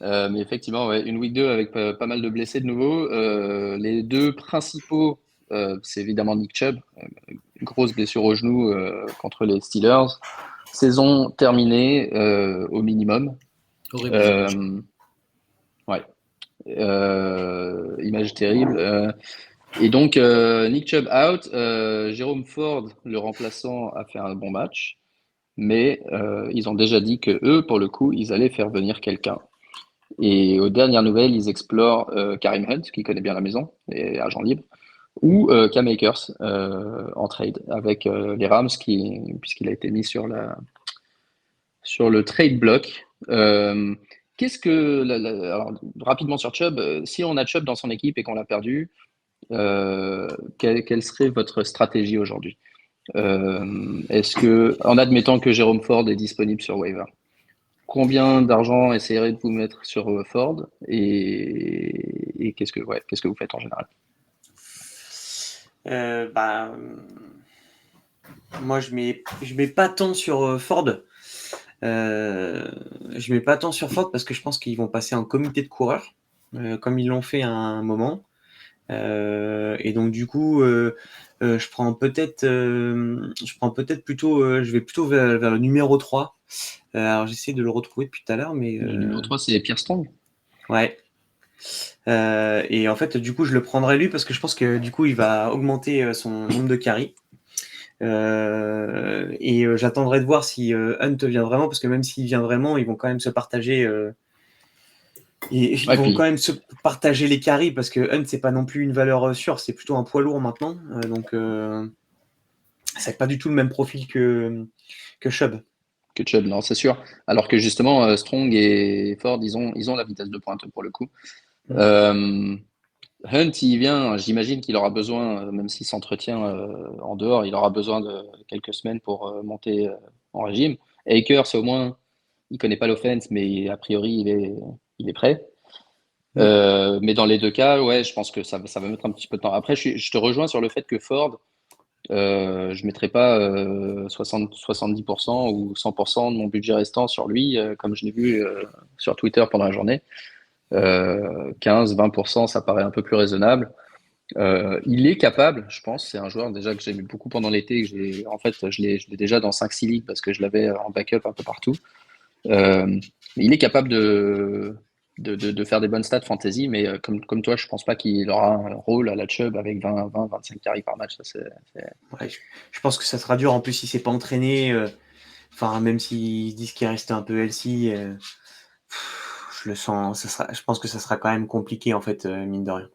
Mais effectivement, ouais, une week 2 avec pas mal de blessés de nouveau. Les 2 principaux, c'est évidemment Nick Chubb, une grosse blessure au genou contre les Steelers. Saison terminée au minimum. Horrible. Ouais. Image terrible. Et donc, Nick Chubb out. Jérôme Ford, le remplaçant, a fait un bon match. Mais ils ont déjà dit que eux, pour le coup, ils allaient faire venir quelqu'un. Et aux dernières nouvelles, ils explorent Kareem Hunt, qui connaît bien la maison, et agent libre, ou Cam Akers en trade avec les Rams, puisqu'il a été mis sur le trade block. Qu'est-ce que alors, rapidement sur Chubb, si on a Chubb dans son équipe et qu'on l'a perdu, quelle serait votre stratégie aujourd'hui? Est-ce que, en admettant que Jérôme Ford est disponible sur waiver, combien d'argent essayerez de vous mettre sur Ford et qu'est-ce que vous faites en général? Moi, je mets pas tant sur Ford. Je mets pas tant sur Ford parce que je pense qu'ils vont passer en comité de coureurs, comme ils l'ont fait à un moment. Et donc du coup, je prends peut-être plutôt, je vais plutôt vers le numéro 3. Alors j'essaie de le retrouver depuis tout à l'heure, mais Le numéro 3, c'est Pierre Strong. ouais. Et en fait, du coup, je le prendrai lui parce que je pense que du coup, il va augmenter son nombre de carries. Et j'attendrai de voir si Hunt vient vraiment, parce que même s'il vient vraiment, ils vont quand même se partager. Ils vont quand même se partager les carries parce que Hunt, c'est pas non plus une valeur sûre, c'est plutôt un poids lourd maintenant. Donc, c'est pas du tout le même profil que Chubb. Que Chubb, non, c'est sûr. Alors que justement, Strong et Ford, ils ont la vitesse de pointe pour le coup. Hunt, il vient, j'imagine qu'il aura besoin, même s'il s'entretient en dehors, il aura besoin de quelques semaines pour monter en régime. Akers, au moins, il connaît pas l'offense, mais a priori, il est prêt. Mais dans les deux cas, ouais, je pense que ça va mettre un petit peu de temps. Après, je te rejoins sur le fait que Ford, je mettrai pas 70% ou 100% de mon budget restant sur lui, comme je l'ai vu sur Twitter pendant la journée. 15-20%, ça paraît un peu plus raisonnable. Il est capable, je pense. C'est un joueur déjà que j'ai aimé beaucoup pendant l'été. En fait, je l'ai déjà dans 5-6 ligues parce que je l'avais en backup un peu partout. Il est capable de faire des bonnes stats fantasy, mais comme toi, je pense pas qu'il aura un rôle à la Chubb avec 20-25 carries par match. Ça, Ouais, je pense que ça sera dur. En plus, il s'est pas entraîné. Enfin, même s'ils disent qu'il est resté un peu healthy, je le sens. Je pense que ça sera quand même compliqué, en fait, mine de rien.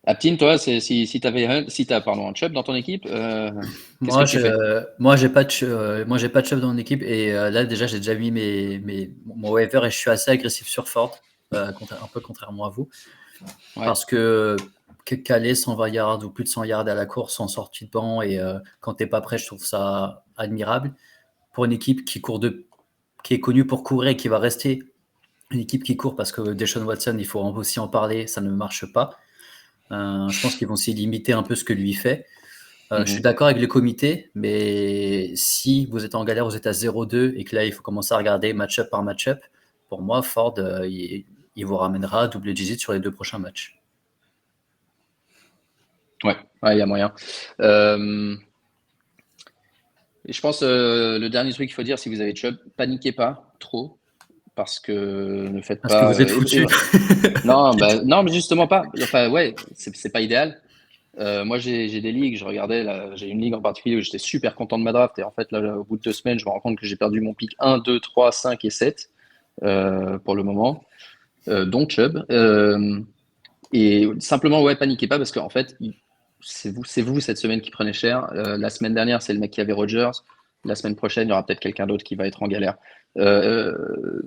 Aptine, toi, si tu avais un Chubb dans ton équipe, qu'est-ce que tu fais? Moi, j'ai pas de chef dans mon équipe et là déjà j'ai déjà mis mon waiver et je suis assez agressif sur Ford, un peu contrairement à vous, Ouais. parce que caler 120 yards ou plus de 100 yards à la course en sortie de banc et quand t'es pas prêt, je trouve ça admirable pour une équipe qui est connue pour courir et qui va rester une équipe qui court parce que Deshaun Watson, il faut aussi en parler, ça ne marche pas. Je pense qu'ils vont s'y limiter un peu ce que lui fait. Je suis d'accord avec le comité, mais si vous êtes en galère, vous êtes à 0-2 et que là, il faut commencer à regarder match-up par match-up, pour moi, Ford, il vous ramènera à double digit sur les 2 prochains matchs. Ouais, il y a moyen. Et je pense le dernier truc qu'il faut dire, si vous avez Chubb, paniquez pas trop, parce que ne faites Parce pas. que vous êtes foutus. Non, non, mais justement pas. Enfin, ouais, c'est pas idéal. Moi, j'ai des ligues, je regardais, là, j'ai une ligue en particulier où j'étais super content de ma draft, et en fait, là, au bout de 2 semaines, je me rends compte que j'ai perdu mon pick 1, 2, 3, 5 et 7 pour le moment, dont Chubb. Et simplement, ouais, paniquez pas, parce qu'en fait, c'est vous cette semaine qui prenez cher. La semaine dernière, c'est le mec qui avait Rodgers. La semaine prochaine, il y aura peut-être quelqu'un d'autre qui va être en galère.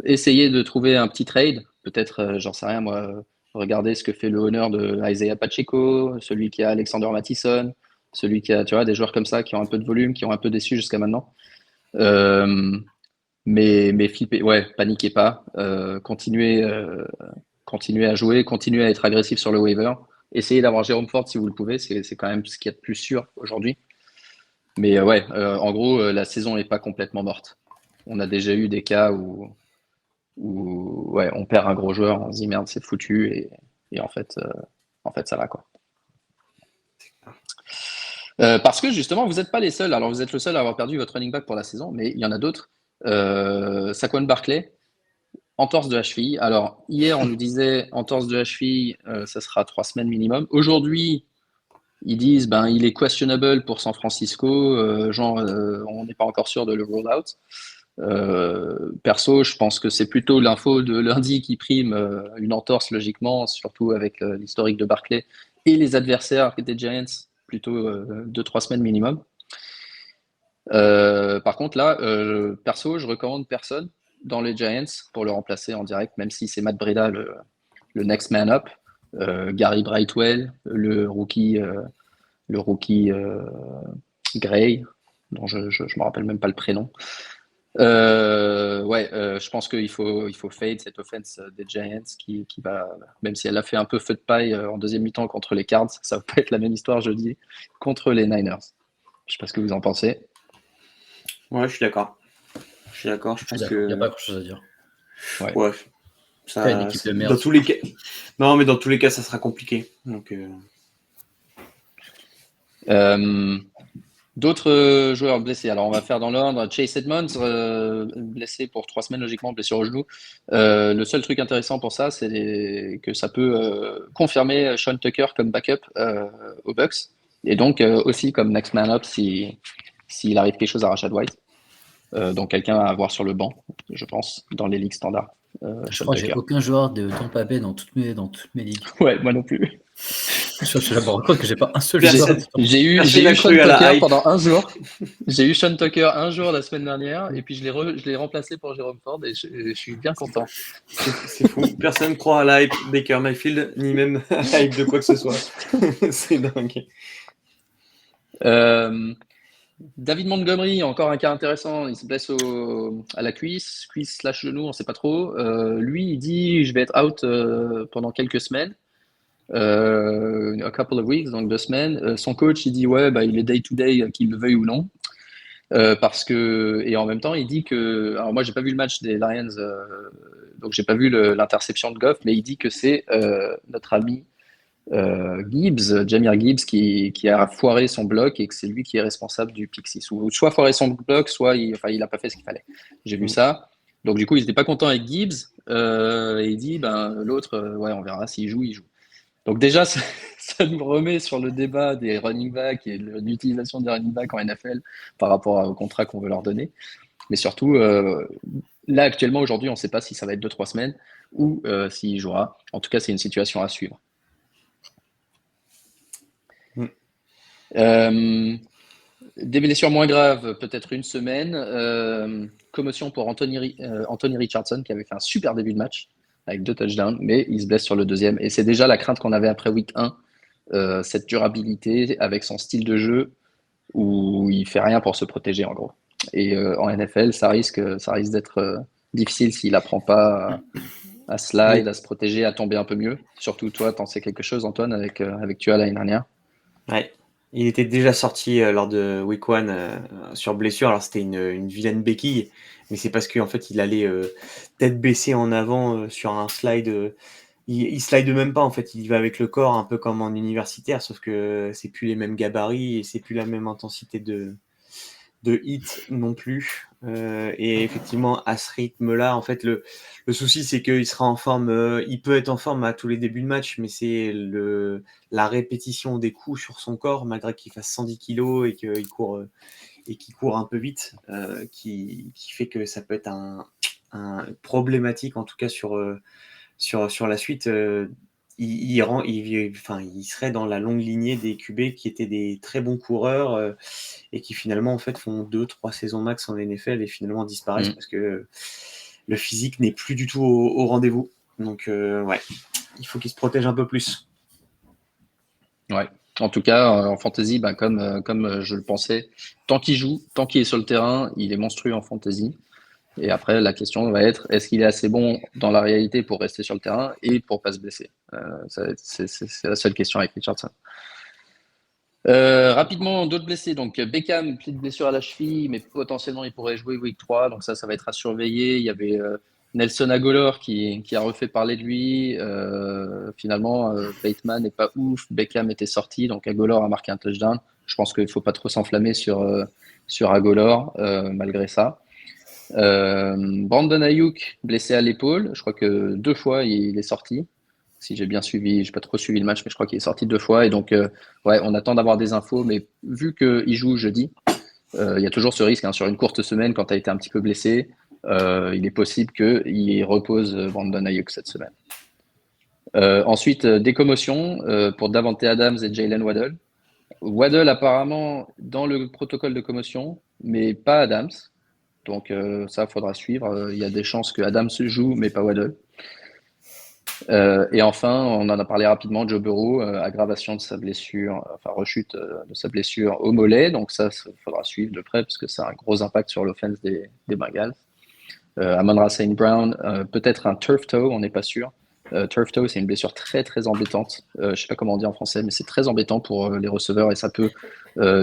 Essayez de trouver un petit trade, peut-être, j'en sais rien, moi. Regardez ce que fait le honneur de Isaiah Pacheco, celui qui a Alexander Mattison, celui qui a, tu vois, des joueurs comme ça qui ont un peu de volume, qui ont un peu déçu jusqu'à maintenant. Mais flippez, ouais, paniquez pas. Continuez à jouer, continuez à être agressif sur le waiver. Essayez d'avoir Jérôme Ford si vous le pouvez, c'est quand même ce qu'il y a de plus sûr aujourd'hui. Mais ouais, en gros, la saison n'est pas complètement morte. On a déjà eu des cas où ouais, on perd un gros joueur, on se dit merde, c'est foutu, et en fait, ça va quoi. Parce que justement, vous n'êtes pas les seuls. Alors, vous êtes le seul à avoir perdu votre running back pour la saison, mais il y en a d'autres. Saquon Barkley, entorse de la cheville. Alors, hier, on nous disait entorse de la cheville, ça sera 3 semaines minimum. Aujourd'hui, ils disent il est questionable pour San Francisco, on n'est pas encore sûr de le roll out. Perso, je pense que c'est plutôt l'info de lundi qui prime, une entorse logiquement, surtout avec l'historique de Barkley et les adversaires des Giants, plutôt 2-3 semaines minimum. Par contre, là, perso, je recommande personne dans les Giants pour le remplacer en direct, même si c'est Matt Breida le next man up. Gary Brightwell, le rookie Gray, dont je me rappelle même pas le prénom. Je pense qu'il faut fade cette offense des Giants qui va, même si elle a fait un peu feu de paille en deuxième mi-temps contre les Cards, ça va pas être la même histoire jeudi contre les Niners. Je sais pas ce que vous en pensez. Ouais, je suis d'accord. Je pense que il n'y a pas grand-chose à dire. Ouais. Ça, une équipe de merde. Dans tous les cas. Non, mais dans tous les cas, ça sera compliqué. Donc. D'autres joueurs blessés. Alors, on va faire dans l'ordre. Chase Edmonds, blessé pour 3 semaines, logiquement, blessure au genou. Le seul truc intéressant pour ça, c'est que ça peut confirmer Sean Tucker comme backup aux Bucks. Et donc, aussi comme next man up s'il arrive quelque chose à Rachaad White. Donc, quelqu'un à avoir sur le banc, je pense, dans les ligues standards. Je crois que j'ai aucun joueur de Tampa Bay dans toutes mes ligues. Ouais, moi non plus. Je me rends compte que j'ai pas un seul joueur. J'ai eu Sean Tucker pendant un jour. J'ai eu Sean Tucker un jour la semaine dernière, et puis je l'ai remplacé pour Jérôme Ford, et je suis bien content. C'est fou. Personne ne croit à la hype Baker Mayfield, ni même à la hype de quoi que ce soit. C'est dingue. David Montgomery, encore un cas intéressant. Il se blesse à la cuisse/genou, on ne sait pas trop. Lui, il dit je vais être out pendant quelques semaines, a couple of weeks, donc 2 semaines. Son coach, il dit ouais, bah, il est day to day, qu'il le veuille ou non. Parce que, et en même temps, il dit que, alors moi, j'ai pas vu le match des Lions, donc j'ai pas vu l'interception de Goff, mais il dit que c'est notre ami Jamir Gibbs, qui a foiré son bloc et que c'est lui qui est responsable du pick 6. Ou soit foiré son bloc, soit il a pas fait ce qu'il fallait. J'ai vu ça. Donc du coup, ils n'étaient pas contents avec Gibbs. Et il dit, ben, l'autre, ouais, on verra s'il joue, il joue. Donc déjà, ça nous remet sur le débat des running backs et de l'utilisation des running backs en NFL par rapport au contrat qu'on veut leur donner. Mais surtout, là, actuellement, aujourd'hui, on ne sait pas si ça va être 2-3 semaines ou s'il jouera. En tout cas, c'est une situation à suivre. Des blessures moins graves, peut-être une semaine. Commotion pour Anthony Richardson, qui avait fait un super début de match avec 2 touchdowns, mais il se blesse sur le deuxième. Et c'est déjà la crainte qu'on avait après week 1, cette durabilité avec son style de jeu où il fait rien pour se protéger, en gros. Et en NFL, ça risque d'être difficile s'il n'apprend pas à slide, à se protéger, à tomber un peu mieux. Surtout toi, t'en sais quelque chose, Antoine, avec Tua l'année dernière. Ouais. Il était déjà sorti lors de Week 1 sur blessure. Alors c'était une vilaine béquille, mais c'est parce qu'en fait il allait tête baissée en avant sur un slide. Il slide même pas en fait. Il va avec le corps un peu comme en universitaire, sauf que c'est plus les mêmes gabarits et c'est plus la même intensité de hit non plus. Et effectivement, à ce rythme-là, en fait, le souci, c'est qu'il sera en forme. Il peut être en forme à tous les débuts de match, mais c'est la répétition des coups sur son corps, malgré qu'il fasse 110 kilos et qu'il court un peu vite, qui fait que ça peut être un problématique, en tout cas sur la suite. Il serait dans la longue lignée des QB qui étaient des très bons coureurs et qui finalement en fait font 2-3 saisons max en NFL et finalement disparaissent parce que le physique n'est plus du tout au rendez-vous. Donc ouais, il faut qu'il se protège un peu plus. Ouais. En tout cas, en fantasy, bah, comme je le pensais, tant qu'il joue, tant qu'il est sur le terrain, il est monstrueux en fantasy. Et après, la question va être, est-ce qu'il est assez bon dans la réalité pour rester sur le terrain et pour pas se blesser? C'est la seule question avec Richardson. Rapidement, d'autres blessés. Donc, Beckham, petite blessure à la cheville, mais potentiellement, il pourrait jouer week 3. Donc, ça va être à surveiller. Il y avait Nelson Agholor qui a refait parler de lui. Finalement, Bateman n'est pas ouf. Beckham était sorti. Donc, Agholor a marqué un touchdown. Je pense qu'il ne faut pas trop s'enflammer sur Agholor, malgré ça. Brandon Ayuk, blessé à l'épaule. Je crois que 2 fois, il est sorti. Si j'ai bien suivi, j'ai pas trop suivi le match, mais je crois qu'il est sorti 2 fois. Et donc, ouais, on attend d'avoir des infos. Mais vu qu'il joue jeudi, il y a toujours ce risque, hein, sur une courte semaine, quand tu as été un petit peu blessé, il est possible qu'il repose Brandon Ayuk cette semaine. Ensuite, des commotions pour Davante Adams et Jalen Waddle. Waddle, apparemment, dans le protocole de commotion, mais pas Adams. Donc, ça, il faudra suivre. Il y a des chances que Adams joue, mais pas Waddle. Et enfin, on en a parlé rapidement, Joe Burrow, aggravation de sa blessure, enfin rechute de sa blessure au mollet. Donc ça, il faudra suivre de près parce que ça a un gros impact sur l'offense des Bengals. Amon-Ra St. Brown, peut-être un turf toe, on n'est pas sûr. Turf toe, c'est une blessure très très embêtante. Je ne sais pas comment on dit en français, mais c'est très embêtant pour les receveurs et ça peut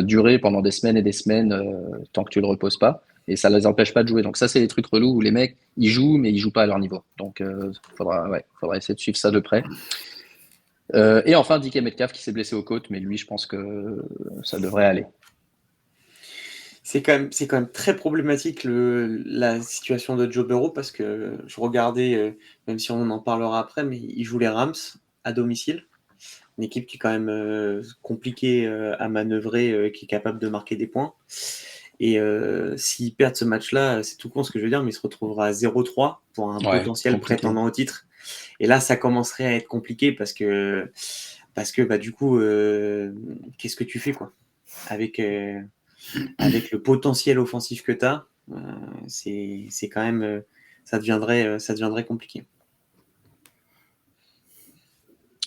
durer pendant des semaines et des semaines tant que tu ne le reposes pas. Et ça ne les empêche pas de jouer. Donc ça, c'est les trucs relous où les mecs, ils jouent, mais ils jouent pas à leur niveau. Donc faudra essayer de suivre ça de près. Et enfin, DK Metcalf qui s'est blessé aux côtes, mais lui, je pense que ça devrait aller. C'est quand même très problématique la situation de Joe Burrow parce que je regardais, même si on en parlera après, mais il joue les Rams à domicile. Une équipe qui est quand même compliquée à manœuvrer, qui est capable de marquer des points. Et s'ils perdent ce match-là, c'est tout con ce que je veux dire, mais il se retrouvera à 0-3 pour un potentiel prétendant au titre. Et là, ça commencerait à être compliqué parce que bah, du coup, qu'est-ce que tu fais quoi avec le potentiel offensif que tu as, c'est quand même, ça deviendrait compliqué.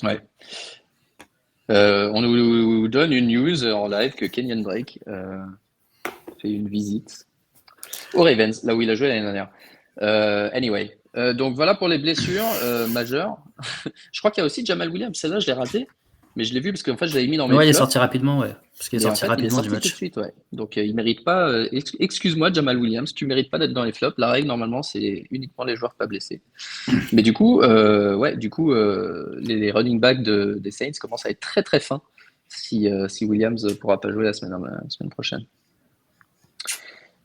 Ouais. On nous donne une news en live que Kenyan Drake fait une visite aux Ravens, là où il a joué l'année dernière. Anyway, donc voilà pour les blessures majeures. Je crois qu'il y a aussi Jamal Williams. Celle-là, je l'ai raté, mais je l'ai vu parce qu'en fait, je l'avais mis dans mes Ouais, il est flops. sorti rapidement, ouais. Parce qu'il est Mais en sorti fait, il est rapidement du sorti tout de match. suite, ouais. Donc, il mérite pas. Excuse-moi, Jamal Williams, tu mérites pas d'être dans les flops. La règle, normalement, c'est uniquement les joueurs pas blessés. Mais du coup, les running backs des Saints commencent à être très très fins si Williams pourra pas jouer la semaine prochaine.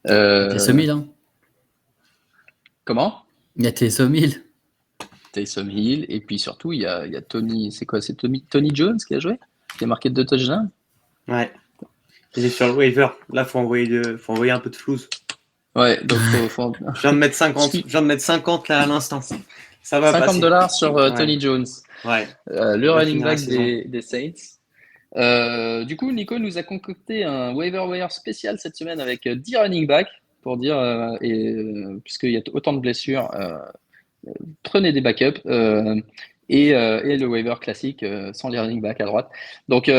Il y a Taysom Hill, hein. Comment? Il y a Taysom Hill. Taysom Hill, et puis surtout, il y a Tony, c'est quoi? C'est Tony Jones qui a joué? Qui a marqué 2 touchdowns? Ouais. Il est sur le waiver. Là, faut envoyer un peu de flouze. Ouais, donc faut... Je viens de mettre 50. Je viens de mettre 50 là à l'instant. Ça va passer. $50 sur Ouais. Tony Jones, Ouais. le va running finir la back saison. des Saints. Du coup, Nico nous a concocté un waiver wire spécial cette semaine avec 10 running backs pour dire, puisqu'il y a autant de blessures, prenez des backups et le waiver classique sans les running backs à droite. Donc,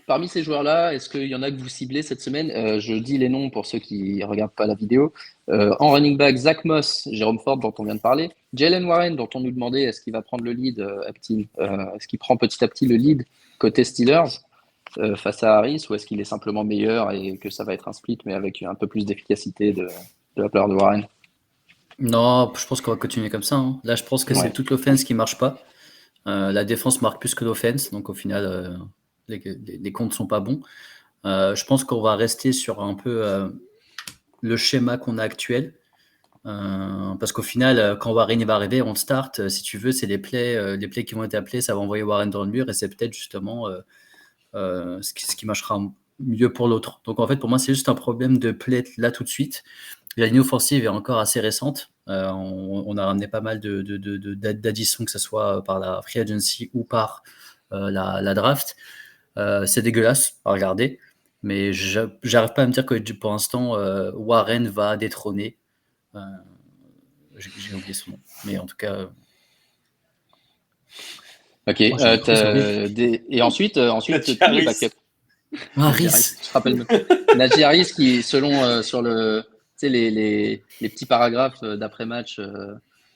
parmi ces joueurs-là, est-ce qu'il y en a que vous ciblez cette semaine? Je dis les noms pour ceux qui ne regardent pas la vidéo. En running back, Zach Moss, Jérôme Ford, dont on vient de parler. Jalen Warren, dont on nous demandait est-ce qu'il va prendre le lead est-ce qu'il prend petit à petit le lead côté Steelers face à Harris, ou est-ce qu'il est simplement meilleur et que ça va être un split, mais avec un peu plus d'efficacité de la part de Warren? Non, je pense qu'on va continuer comme ça, hein. Là, je pense que Ouais. c'est toute l'offense qui marche pas. La défense marque plus que l'offense, donc au final, les comptes sont pas bons. Je pense qu'on va rester sur un peu le schéma qu'on a actuel. Parce qu'au final, quand Warren va arriver, on le start. Si tu veux, c'est les plays qui vont être appelés, ça va envoyer Warren dans le mur et c'est peut-être justement ce qui marchera mieux pour l'autre. Donc en fait, pour moi, c'est juste un problème de play là tout de suite. La ligne offensive est encore assez récente. On a ramené pas mal d'additions, que ce soit par la free agency ou par la draft. C'est dégueulasse à regarder, mais j'arrive pas à me dire que pour l'instant, Warren va détrôner. J'ai oublié son nom, mais en tout cas. Ok. J'ai oublié. Et ensuite Najee tous les Harris. backups. Harris. Je rappelle Najee Harris qui, selon sur le, tu sais, les petits paragraphes d'après-match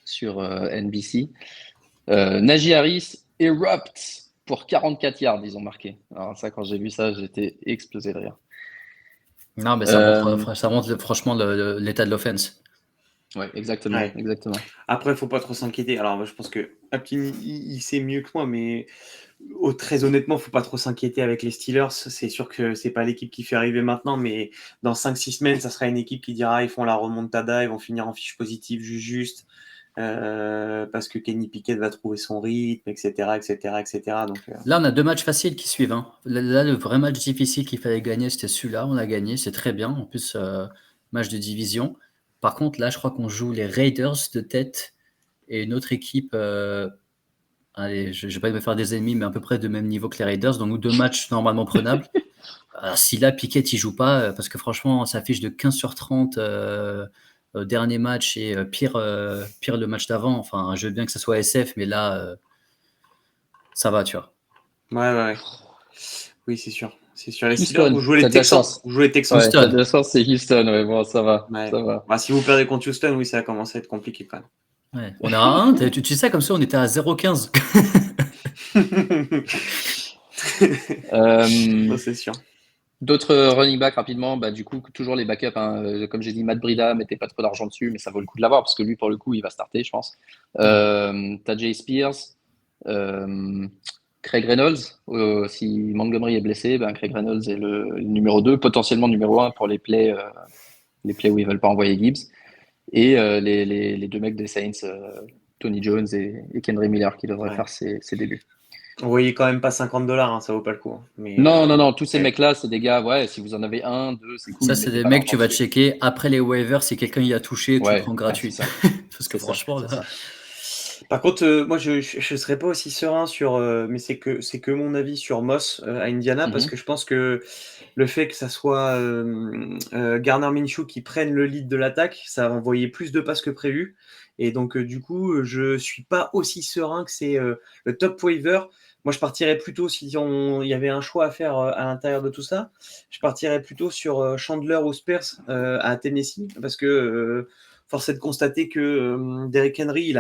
sur NBC, Najee Harris erupt pour 44 yards, ils ont marqué. Alors ça, quand j'ai vu ça, j'étais explosé de rire. Non, mais ça montre franchement l'état de l'offense. Ouais, exactement, Ouais. exactement. Après, faut pas trop s'inquiéter. Alors, moi, je pense que Aptin, il sait mieux que moi, mais très honnêtement, faut pas trop s'inquiéter avec les Steelers. C'est sûr que c'est pas l'équipe qui fait arriver maintenant, mais dans 5-6 semaines, ça sera une équipe qui dira ils font la remontada, ils vont finir en fiche positive juste parce que Kenny Pickett va trouver son rythme, etc. Donc, Là, on a 2 matchs faciles qui suivent, hein. Là, le vrai match difficile qu'il fallait gagner, c'était celui-là. On a gagné, c'est très bien. En plus, match de division. Par contre, là, je crois qu'on joue les Raiders de tête et une autre équipe. Allez, je vais pas me faire des ennemis, mais à peu près de même niveau que les Raiders. Donc, 2 matchs normalement prenables. Alors, si là, Pickett, il joue pas, parce que franchement, ça affiche de 15 sur 30 dernier match et pire le match d'avant. Enfin, je veux bien que ça soit SF, mais là, ça va, tu vois. ouais. Oui, c'est sûr. C'est sûr. Les Houston, Steelers, vous jouez les t'as de la Texans. chance. Vous jouez les Texans. Ouais, t'as de la chance, c'est Houston. Ouais, bon, ça va, Ouais. ça va. Bah, si vous perdez contre Houston, oui, ça va commencer à être compliqué quand même. Ouais. On est à 1, tu sais, comme ça, on était à 0,15. Non, c'est sûr. D'autres running back rapidement, bah, du coup, toujours les backups, hein. Comme j'ai dit, Matt Breida, mettez pas trop d'argent dessus, mais ça vaut le coup de l'avoir parce que lui, pour le coup, il va starter, je pense. T'as Jay Spears, Craig Reynolds. Si Montgomery est blessé, ben Craig Reynolds est le numéro 2, potentiellement numéro 1 pour les plays où ils veulent pas envoyer Gibbs. Et les 2 mecs des Saints, Tony Jones et Kendry Miller, qui devraient faire ses débuts. Vous voyez quand même pas $50, hein, ça vaut pas le coup. Hein. Mais, non, tous ces mecs-là, c'est des gars, ouais, si vous en avez 1, 2, c'est cool. Ça, c'est des mecs que tu vas checker après les waivers. Si quelqu'un y a touché, tu le prends gratuit. C'est ça. Parce que franchement, là. Par contre, moi, je serais pas aussi serein sur, mais c'est que mon avis sur Moss à Indiana, parce que je pense que le fait que ça soit Gardner Minshew qui prenne le lead de l'attaque, ça va envoyer plus de passes que prévu. Et donc, du coup, je suis pas aussi serein que c'est le top waiver. Moi, je partirais plutôt, si il y avait un choix à faire à l'intérieur de tout ça, je partirais plutôt sur Chandler ou Spears à Tennessee, parce que force est de constater que Derrick Henry,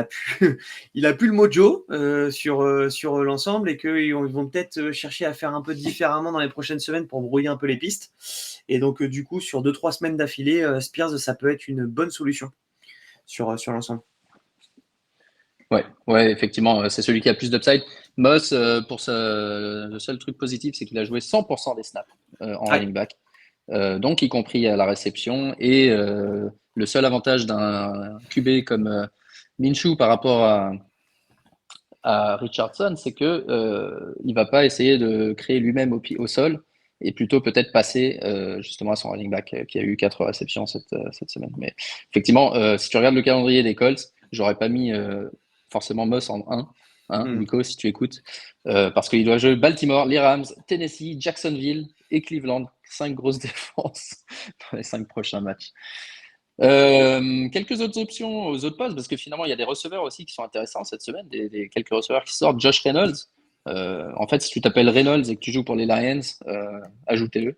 il a plus le mojo sur l'ensemble, et qu'ils vont peut-être chercher à faire un peu différemment dans les prochaines semaines pour brouiller un peu les pistes. Et donc, du coup, sur 2-3 semaines d'affilée, Spears, ça peut être une bonne solution sur l'ensemble. Ouais, effectivement, c'est celui qui a plus d'upside. Moss, le seul truc positif, c'est qu'il a joué 100% des snaps en running back. Donc, y compris à la réception. Et le seul avantage d'un QB comme Minshew par rapport à Richardson, c'est que il va pas essayer de créer lui-même au sol et plutôt peut-être passer justement à son running back qui a eu 4 réceptions cette semaine. Mais effectivement, si tu regardes le calendrier des Colts, j'aurais pas mis forcément Moss en 1. Hein, Nico, si tu écoutes, parce qu'il doit jouer Baltimore, les Rams, Tennessee, Jacksonville et Cleveland. 5 grosses défenses dans les 5 prochains matchs. Quelques autres options aux autres postes, parce que finalement, il y a des receveurs aussi qui sont intéressants cette semaine, quelques receveurs qui sortent. Josh Reynolds. En fait, si tu t'appelles Reynolds et que tu joues pour les Lions, ajoutez-le.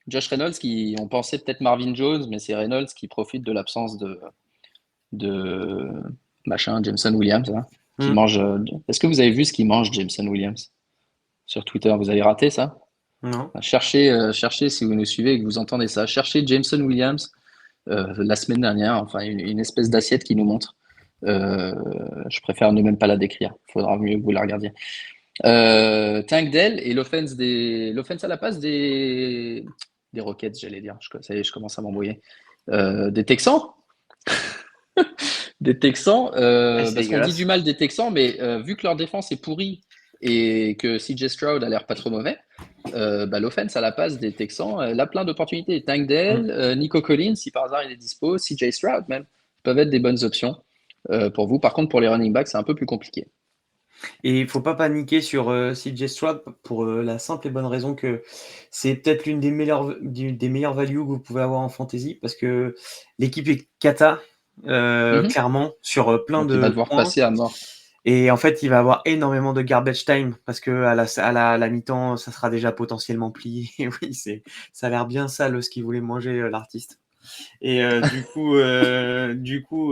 Josh Reynolds, on pensait peut-être Marvin Jones, mais c'est Reynolds qui profite de l'absence de machin, Jameson Williams, hein, qui mange. Est-ce que vous avez vu ce qu'il mange, Jameson Williams, sur Twitter? Vous avez raté ça? Non. Cherchez si vous nous suivez et que vous entendez ça. Cherchez Jameson Williams la semaine dernière, enfin une espèce d'assiette qui nous montre. Je préfère ne même pas la décrire. Il faudra mieux que vous la regardiez. Tank Dell et l'offense à la passe des Rockets, j'allais dire. Ça y est, je commence à m'embrouiller. Des Texans. Des Texans, parce qu'on dit du mal des Texans, mais vu que leur défense est pourrie et que CJ Stroud a l'air pas trop mauvais, l'offense à la passe des Texans, elle a plein d'opportunités. Tank Dell, Nico Collins, si par hasard il est dispo, CJ Stroud même, peuvent être des bonnes options pour vous. Par contre, pour les running backs, c'est un peu plus compliqué. Et il ne faut pas paniquer sur CJ Stroud pour la simple et bonne raison que c'est peut-être l'une des meilleures values que vous pouvez avoir en fantasy, parce que l'équipe est cata, clairement, sur plein Donc, de il va devoir points. passer à mort. Et en fait, il va avoir énormément de garbage time, parce que à la mi-temps, ça sera déjà potentiellement plié. Et oui, ça a l'air bien sale ce qu'il voulait manger, l'artiste. Et du coup,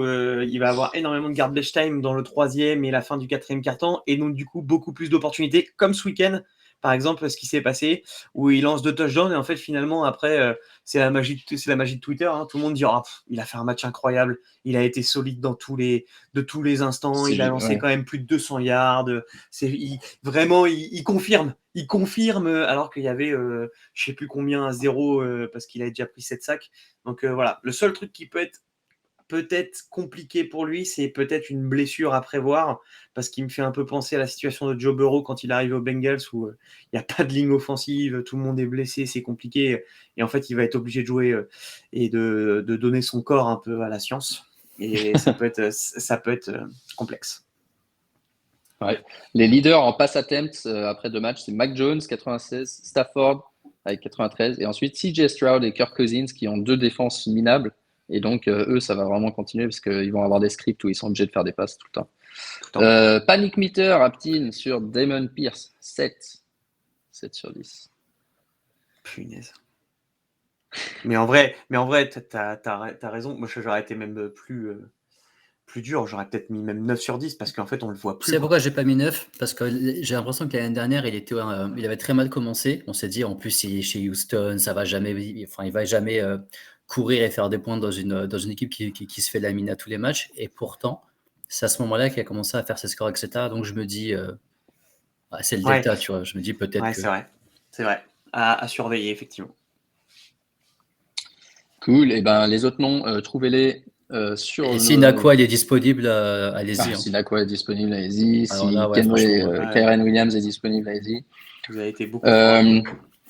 il va avoir énormément de garbage time dans le 3e et la fin du 4e quart-temps, et donc du coup beaucoup plus d'opportunités, comme ce week-end par exemple, ce qui s'est passé, où il lance 2 touchdowns, et en fait finalement après c'est la magie de Twitter, hein. Tout le monde dit il a fait un match incroyable, il a été solide de tous les instants, il a lancé quand même plus de 200 yards, vraiment il confirme, alors qu'il y avait je sais plus combien à 0 parce qu'il a déjà pris 7 sacs. Donc voilà, le seul truc qui peut être peut-être compliqué pour lui, c'est peut-être une blessure à prévoir, parce qu'il me fait un peu penser à la situation de Joe Burrow quand il arrive aux Bengals, où il n'y a pas de ligne offensive, tout le monde est blessé, c'est compliqué, et en fait il va être obligé de jouer et de donner son corps un peu à la science, et ça peut être complexe. Ouais. Les leaders en pass attempts après 2 matchs, c'est Mac Jones 96, Stafford avec 93, et ensuite CJ Stroud et Kirk Cousins qui ont 2 défenses minables. Et donc, eux, ça va vraiment continuer parce qu'ils vont avoir des scripts où ils sont obligés de faire des passes tout le temps. Panic Meter, Aptin sur Damon Pierce, 7 sur 10. Punaise. Mais en vrai, t'as raison. Moi, j'aurais été même plus dur. J'aurais peut-être mis même 9 sur 10, parce qu'en fait, on le voit plus. Tu sais pourquoi j'ai pas mis 9? Parce que j'ai l'impression que l'année dernière, il avait très mal commencé. On s'est dit, en plus, il est chez Houston, il va jamais courir et faire des points dans une équipe qui se fait laminer à tous les matchs. Et pourtant, c'est à ce moment-là qu'il a commencé à faire ses scores, etc. Donc je me dis, c'est le delta, tu vois. Je me dis peut-être que... C'est vrai. À surveiller, effectivement. Cool. Et ben les autres noms, trouvez-les sur. Et si Nakua il est disponible, allez-y. Si Nakua est disponible, allez-y. Alors Si là, ouais, Kyren Williams est disponible, allez-y. Vous avez été beaucoup.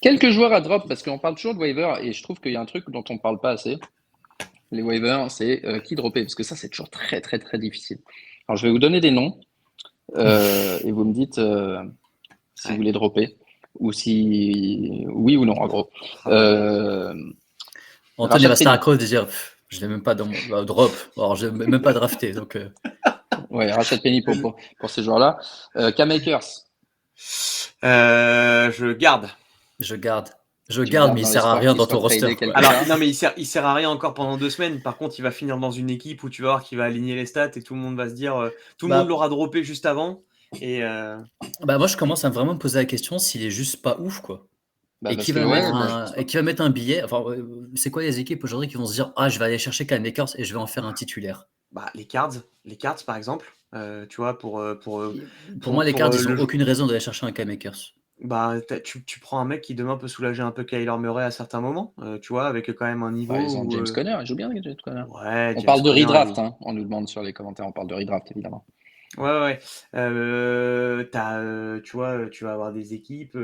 Quelques joueurs à drop, parce qu'on parle toujours de waiver, et je trouve qu'il y a un truc dont on ne parle pas assez. Les waivers, c'est qui dropper, parce que ça, c'est toujours très, très, très difficile. Alors, je vais vous donner des noms, et vous me dites si vous voulez dropper, ou si oui ou non, en gros. Antoine va se faire à cause de dire Je l'ai même pas dans mon drop. Alors, je l'ai même pas drafté. Donc, Ouais, Rashad Penny pour ces joueurs-là. Cam Akers. Je garde. je garde. Je Tu garde, gardes mais il dans sert à l'espoir rien qu'il dans soit ton roster. tradé Quoi. quelque Alors, part. non, mais il sert à rien encore pendant 2 semaines. Par contre, il va finir dans une équipe où tu vas voir qu'il va aligner les stats et tout le monde va se dire, tout le monde Bah, l'aura droppé juste avant. Et moi, je commence à vraiment me poser la question s'il est juste pas ouf, quoi. Bah, Et parce qui que va mettre ouais, bah, un billet. Enfin, c'est quoi les équipes aujourd'hui qui vont se dire, ah, je vais aller chercher Cam Akers et je vais en faire un titulaire. bah, les cards par exemple, tu vois, Pour moi, les Cards, ils ont le jou- aucune raison d'aller chercher un Cam Akers. bah, tu prends un mec qui demain peut soulager un peu Kyler Murray à certains moments, tu vois, avec quand même un niveau ils ont où, James Conner, il joue bien James Conner. ouais, On James parle de Conner, redraft, hein. On nous demande sur les commentaires, on parle de redraft évidemment. ouais. Tu vois, tu vas avoir des équipes.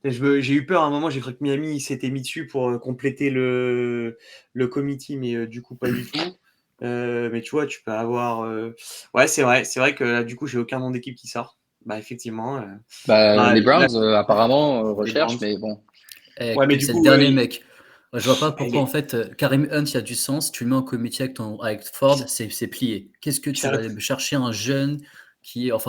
J'ai eu peur à un moment, j'ai cru que Miami il s'était mis dessus pour compléter le committee, mais du coup, pas du tout. Mais tu vois, tu peux avoir. Ouais, c'est vrai que là, du coup, j'ai aucun nom d'équipe qui sort. Bah, effectivement. Bah, Bah, les Browns apparemment les recherchent, Browns. mais bon. Ouais, mais du C'est le coup, dernier mec. Je vois pas pourquoi, en il fait, Karim Hunt, il y a du sens. Tu le mets en comité avec Ford, c'est plié. Qu'est-ce que tu vas aller chercher un jeune qui a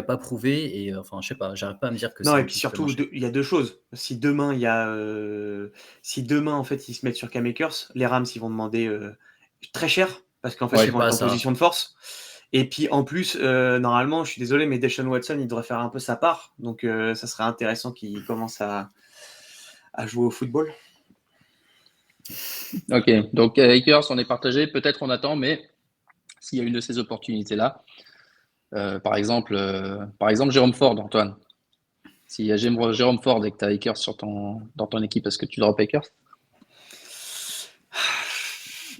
pas prouvé et enfin, je sais pas, j'arrive pas à me dire que Non, c'est et un puis truc qui peut surtout, marcher. il y a deux choses. Si demain, en fait, ils se mettent sur Cam Akers, les Rams, ils vont demander très cher, parce qu'en fait, Ouais. ils C'est vont pas être en ça. position de force. Et puis, en plus, normalement, je suis désolé, mais Deshaun Watson, il devrait faire un peu sa part. Donc, ça serait intéressant qu'il commence à jouer au football. Ok, donc Akers, on est partagé. Peut-être on attend, mais s'il y a une de ces opportunités-là, par exemple Jérôme Ford, Antoine. S'il y a Jérôme Ford et que tu as Akers dans ton équipe, est-ce que tu drops Akers?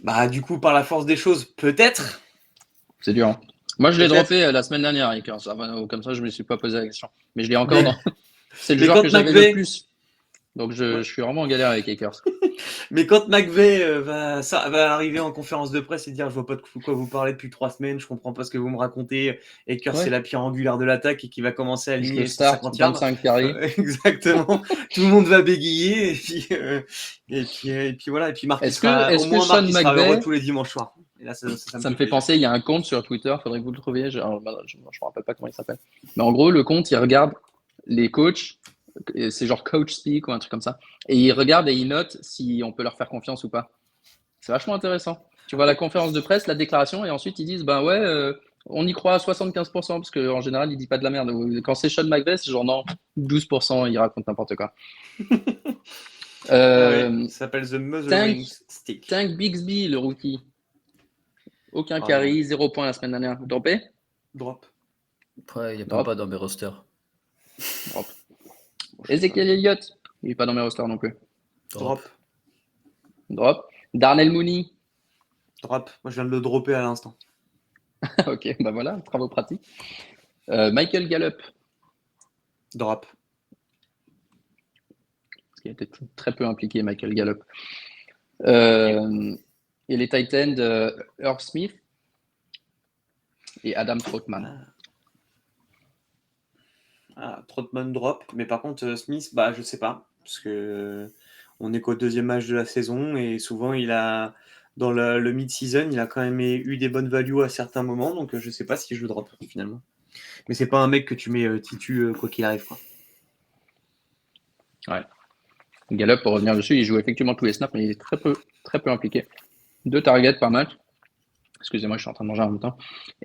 Bah, du coup, par la force des choses, peut-être. C'est dur, hein. Moi, je l'ai Peut-être. droppé la semaine dernière, Akers. Comme ça, je ne me suis pas posé la question. Mais je l'ai encore Mais, dans. C'est le mais joueur quand que j'avais le McVay, plus. Donc, ouais. je suis vraiment en galère avec Akers. Mais quand McVay va arriver en conférence de presse et dire je vois pas de quoi vous parlez depuis 3 semaines, je comprends pas ce que vous me racontez, et que c'est Ouais. la pierre angulaire de l'attaque et qui va commencer à Je aligner le les start, 150 yards. 25 carries. Exactement. Tout le monde va bégayer et puis voilà. Et puis au Est-ce que moins Sean Marc il sera heureux McVay, tous les dimanches soirs. Et là ça me ça fait me fait plaisir. penser, il y a un compte sur Twitter, faudrait que vous le trouviez. Je me rappelle pas comment il s'appelle. Mais en gros, le compte, il regarde les coachs, c'est genre Coach Speak ou un truc comme ça. Et il regarde et il note si on peut leur faire confiance ou pas. C'est vachement intéressant. Tu vois la conférence de presse, la déclaration, et ensuite ils disent, ben ouais, on y croit à 75%, parce qu'en général, il dit pas de la merde. Quand c'est Sean McVay, c'est genre non, 12%, il raconte n'importe quoi. Ah ouais, Euh, ça s'appelle The Tank, Mothering Stick. Tank Bixby, le rookie. Aucun Oh non, carry, 0 points la semaine dernière. Vous dropez? drop. Ouais, il n'y a même Drop. pas dans mes rosters. Drop. Bon, je sais pas. Ezekiel Elliott, il n'est pas dans mes rosters non plus. Drop. Drop. Darnell Mooney. Drop. Moi je viens de le dropper à l'instant. Ok, bah voilà, travaux pratiques. Michael Gallup, Drop. parce qu'il a été très peu impliqué, Michael Gallup. Et les Titans, Irv Smith et Adam Trautman. Trotman drop, mais par contre Smith, bah je sais pas, parce que on est qu'au deuxième match de la saison et souvent il a dans le mid-season, il a quand même eu des bonnes values à certains moments, donc je sais pas si je le drop finalement. Mais c'est pas un mec que tu mets titu quoi qu'il arrive quoi. Ouais. Gallup, pour revenir dessus, il joue effectivement tous les snaps, mais il est très peu impliqué. 2 targets par match. Excusez-moi, je suis en train de manger en même temps.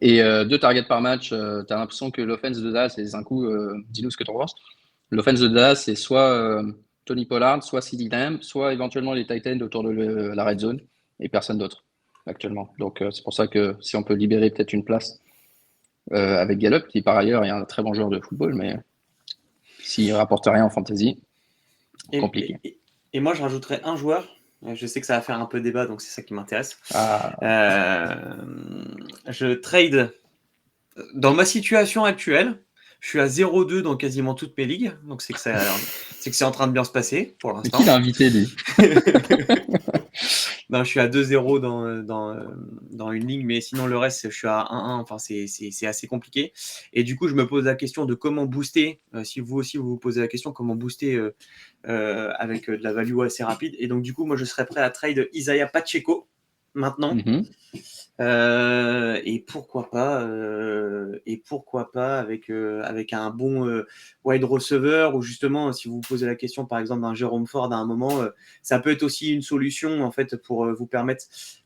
Et 2 targets par match, tu as l'impression que l'offense de Dallas, c'est un coup, dis-nous ce que tu en penses. L'offense de Dallas, c'est soit Tony Pollard, soit CeeDee Lamb, soit éventuellement les Titans autour de la red zone, et personne d'autre actuellement. Donc c'est pour ça que si on peut libérer peut-être une place avec Gallup, qui par ailleurs est un très bon joueur de football, mais s'il ne rapporte rien en fantasy, compliqué. Et moi je rajouterais un joueur. Je sais que ça va faire un peu débat, donc c'est ça qui m'intéresse. Je trade dans ma situation actuelle. Je suis à 0-2 dans quasiment toutes mes ligues, donc c'est que c'est en train de bien se passer pour Mais l'instant. qui l'a invité, lui? Non, je suis à 2-0 dans une ligue, mais sinon le reste, je suis à 1-1. Enfin, c'est assez compliqué. Et du coup, je me pose la question de comment booster. Si vous aussi vous posez la question, comment booster avec de la value assez rapide. Et donc, du coup, moi, je serais prêt à trade Isaiah Pacheco maintenant. Et pourquoi pas avec un bon wide receiver, ou justement, si vous vous posez la question par exemple d'un Jérôme Ford à un moment, ça peut être aussi une solution en fait pour vous permettre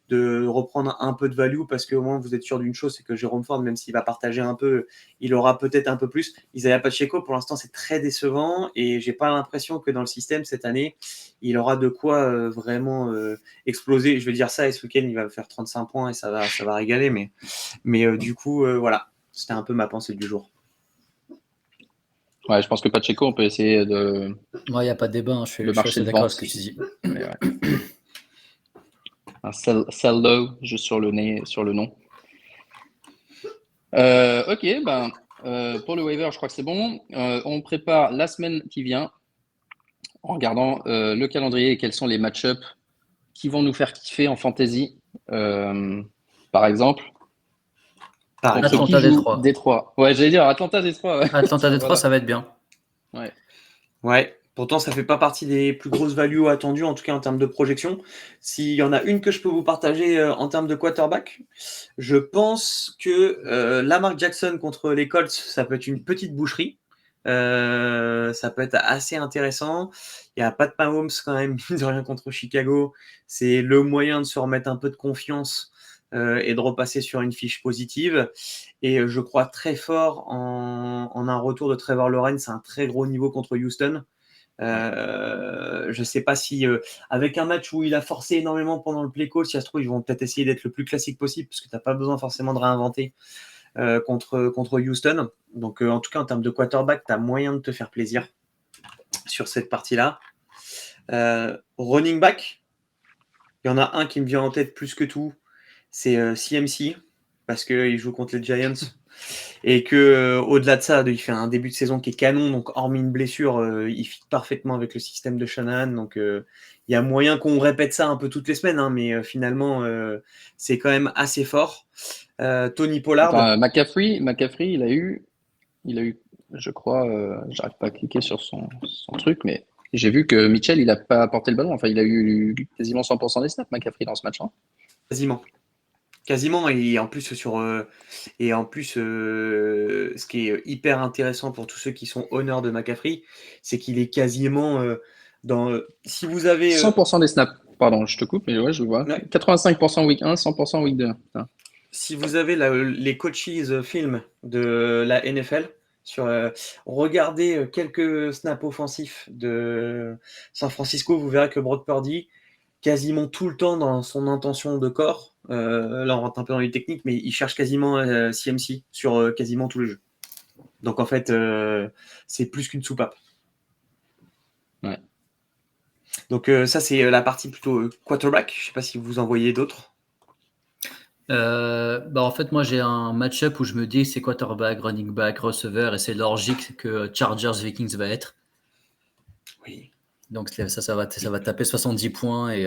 de reprendre un peu de value, parce qu'au moins vous êtes sûr d'une chose, c'est que Jérôme Ford, même s'il va partager un peu, il aura peut-être un peu plus. Isaiah Pacheco, pour l'instant, c'est très décevant, et j'ai pas l'impression que dans le système cette année, il aura de quoi vraiment exploser. Je vais dire ça, et ce week-end, il va faire 35 points et ça va régaler. Mais du coup, voilà, c'était un peu ma pensée du jour. Ouais, je pense que Pacheco, on peut essayer de Moi, il n'y a pas de débat, hein, je suis le assez marché de d'accord avec vente. ce que tu dis. Mais ouais. Un sell low, juste sur le nom. Ok, pour le waiver, je crois que c'est bon. On prépare la semaine qui vient en regardant le calendrier et quels sont les match-ups qui vont nous faire kiffer en fantasy. Par exemple, contre qui Atlanta joue Détroit. Détroit. Ouais, j'allais dire Atlanta Détroit. Ouais. Atlanta Détroit, Voilà. ça va être bien. Ouais. Ouais, pourtant ça fait pas partie des plus grosses values attendues, en tout cas en termes de projection. S'il y en a une que je peux vous partager en termes de quarterback, je pense que Lamar Jackson contre les Colts, ça peut être une petite boucherie. Ça peut être assez intéressant. Il y a Pat Mahomes quand même, mine de rien, contre Chicago. C'est le moyen de se remettre un peu de confiance et de repasser sur une fiche positive. Et je crois très fort en un retour de Trevor Lawrence à un très gros niveau contre Houston. Je ne sais pas si, avec un match où il a forcé énormément pendant le play call, si ça se trouve, ils vont peut-être essayer d'être le plus classique possible, parce que tu n'as pas besoin forcément de réinventer contre Houston. Donc, en tout cas, en termes de quarterback, tu as moyen de te faire plaisir sur cette partie-là. Running back, il y en a un qui me vient en tête plus que tout, c'est CMC, parce qu'il joue contre les Giants. Et que au-delà de ça, il fait un début de saison qui est canon, donc hormis une blessure, il fit parfaitement avec le système de Shanahan. Donc il y a moyen qu'on répète ça un peu toutes les semaines, hein, mais finalement c'est quand même assez fort. Tony Pollard. Attends, McCaffrey, il a eu, je crois, j'arrive pas à cliquer sur son truc, mais j'ai vu que Mitchell, il a pas porté le ballon. Enfin, il a eu quasiment 100% des snaps, McCaffrey, dans ce match. Hein. Quasiment, et en plus ce qui est hyper intéressant pour tous ceux qui sont honneurs de McCaffrey, c'est qu'il est quasiment si vous avez 100% des snaps. Pardon, je te coupe, mais ouais, je le vois. ouais. 85% week 1, 100% week 2. Putain. Si vous avez les coaches film de la NFL, regardez quelques snaps offensifs de San Francisco, vous verrez que Brock Purdy, quasiment tout le temps dans son intention de corps, là on rentre un peu dans les techniques, mais il cherche quasiment CMC sur quasiment tous les jeux. Donc en fait, c'est plus qu'une soupape. Ouais. Donc ça, c'est la partie plutôt quarterback. Je ne sais pas si vous en voyez d'autres. En fait, moi, j'ai un match-up où je me dis c'est quarterback, running back, receveur, et c'est logique que Chargers-Vikings va être. Oui. Donc ça va taper 70 points. Et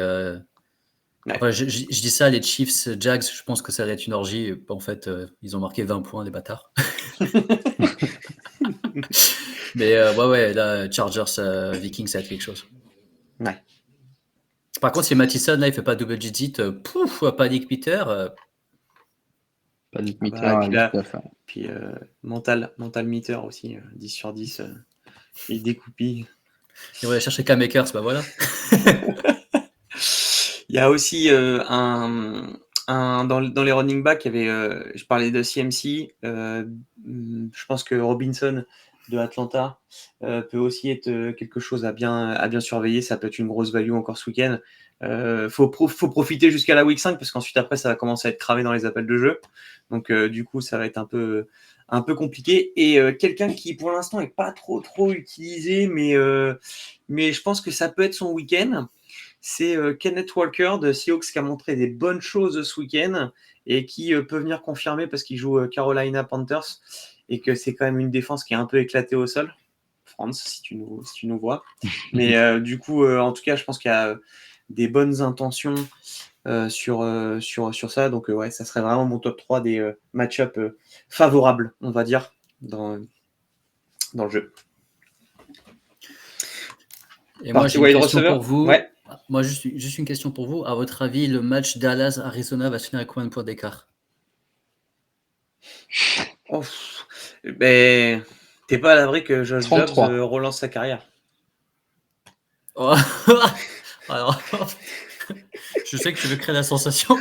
Ouais. enfin, je dis ça, les Chiefs, Jags, je pense que ça va être une orgie. En fait, ils ont marqué 20 points, les bâtards. Mais ouais, là, Chargers, Vikings, ça va être quelque chose. Ouais. Par contre, si Mattison, là, il fait pas double digit, panique Peter. Pas de Ah meter bah, à 8-9. puis mental meter aussi, 10 sur 10, il découpille. Il va aller chercher K-Makers, bah voilà. Il y a aussi dans les running backs, il y avait, je parlais de CMC, je pense que Robinson de Atlanta peut aussi être quelque chose à bien surveiller. Ça peut être une grosse value encore ce week-end. Faut profiter jusqu'à la week 5, parce qu'ensuite après ça va commencer à être cravé dans les appels de jeu. Donc du coup ça va être un peu compliqué. Et quelqu'un qui pour l'instant est pas trop utilisé, mais je pense que ça peut être son week-end. C'est Kenneth Walker de Seahawks, qui a montré des bonnes choses ce week-end et qui peut venir confirmer, parce qu'il joue Carolina Panthers et que c'est quand même une défense qui est un peu éclatée au sol. France, si tu nous vois. Mais du coup, en tout cas, je pense qu'il y a des bonnes intentions sur ça. Donc, ouais, ça serait vraiment mon top 3 des match-up favorables, on va dire, dans le jeu. Et moi, j'ai Parti une wide question receiver. pour vous. Ouais. Moi, juste une question pour vous. À votre avis, le match Dallas-Arizona va se finir avec combien de points d'écart? Oh, ben, t'es pas à l'abri que Josh Dobbs 33. relance sa carrière. Oh. Alors, je sais que tu veux créer la sensation.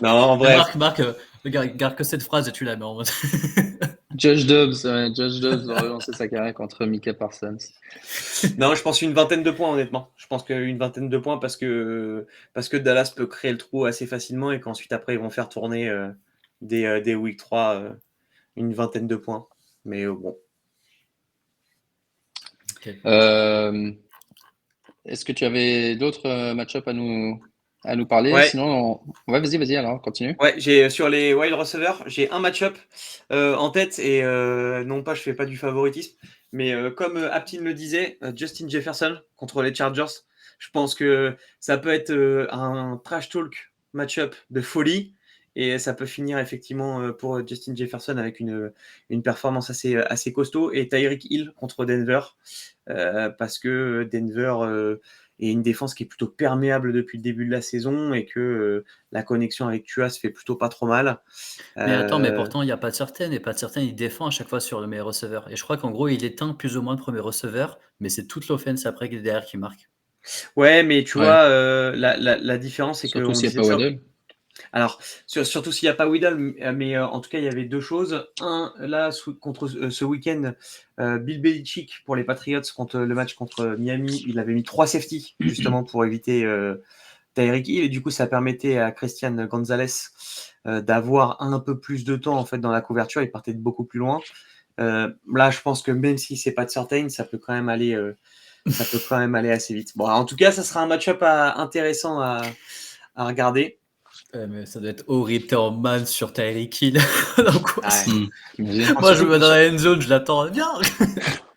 Non, en Mais vrai. Marc, regarde que cette phrase et tu la mets en mode. Josh Dobbs va relancer sa carrière contre Micah Parsons. Non, je pense une vingtaine de points, honnêtement. Je pense qu'une vingtaine de points parce que Dallas peut créer le trou assez facilement et qu'ensuite, après, ils vont faire tourner des week 3 une vingtaine de points. Mais bon. Okay. Est-ce que tu avais d'autres match-up à nous parler? Ouais. Sinon, ouais, vas-y, alors, continue. Ouais, j'ai sur les wide receivers, j'ai un match-up en tête et non pas, je fais pas du favoritisme, mais comme Aptin le disait, Justin Jefferson contre les Chargers, je pense que ça peut être un trash talk match-up de folie et ça peut finir effectivement pour Justin Jefferson avec une performance assez costaud et Tyreek Hill contre Denver parce que Denver et une défense qui est plutôt perméable depuis le début de la saison et que la connexion avec Tua se fait plutôt pas trop mal. Mais attends, mais pourtant, il n'y a pas de certaine, et pas de certaine, il défend à chaque fois sur le meilleur receveur. Et je crois qu'en gros, il éteint plus ou moins le premier receveur, mais c'est toute l'offense après derrière qui marque. Ouais, mais tu Ouais. vois, la différence, c'est Surtout qu'on s'il n'y a disait pas ça. Waddle. Alors, surtout s'il n'y a pas Weddle, mais en tout cas, il y avait deux choses. Un, là, contre ce week-end, Bill Belichick pour les Patriots, contre le match contre Miami, il avait mis 3 safety, justement, pour éviter Tyreek Hill, et du coup, ça permettait à Christian Gonzalez d'avoir un peu plus de temps, en fait, dans la couverture. Il partait de beaucoup plus loin. Là, je pense que même si c'est pas de certain, ça peut quand même aller assez vite. Bon, en tout cas, ça sera un match-up intéressant à regarder. Mais ça doit être horrible, t'es en man sur Tyreek Hill. Ouais. Moi, je me mets dans la end zone, je l'attends. Viens.